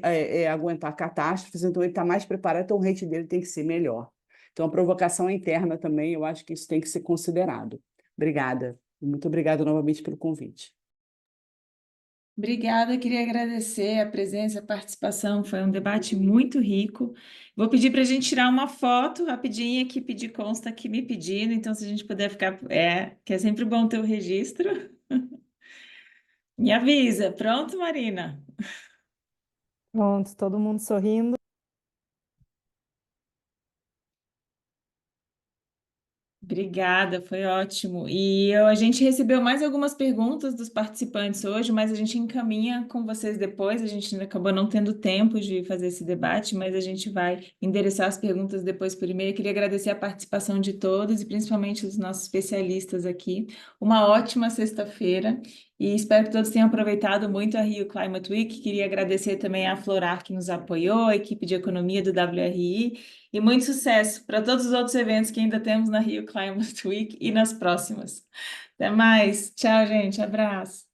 aguentar catástrofes, então ele está mais preparado, então o rating dele tem que ser melhor. Então, a provocação é interna também, eu acho que isso tem que ser considerado. Obrigada. Muito obrigada novamente pelo convite. Obrigada, queria agradecer a presença, a participação, foi um debate muito rico. Vou pedir para a gente tirar uma foto rapidinha, que pedi consta aqui me pedindo, então se a gente puder ficar, que é sempre bom ter o registro. Me avisa. Pronto, Marina? Pronto, todo mundo sorrindo. Obrigada, foi ótimo. E a gente recebeu mais algumas perguntas dos participantes hoje, mas a gente encaminha com vocês depois. A gente acabou não tendo tempo de fazer esse debate, mas a gente vai endereçar as perguntas depois por e-mail. Eu queria agradecer a participação de todos e principalmente dos nossos especialistas aqui. Uma ótima sexta-feira e espero que todos tenham aproveitado muito a Rio Climate Week. Queria agradecer também à Florar que nos apoiou, a equipe de economia do WRI. E muito sucesso para todos os outros eventos que ainda temos na Rio Climate Week e nas próximas. Até mais. Tchau, gente. Abraço.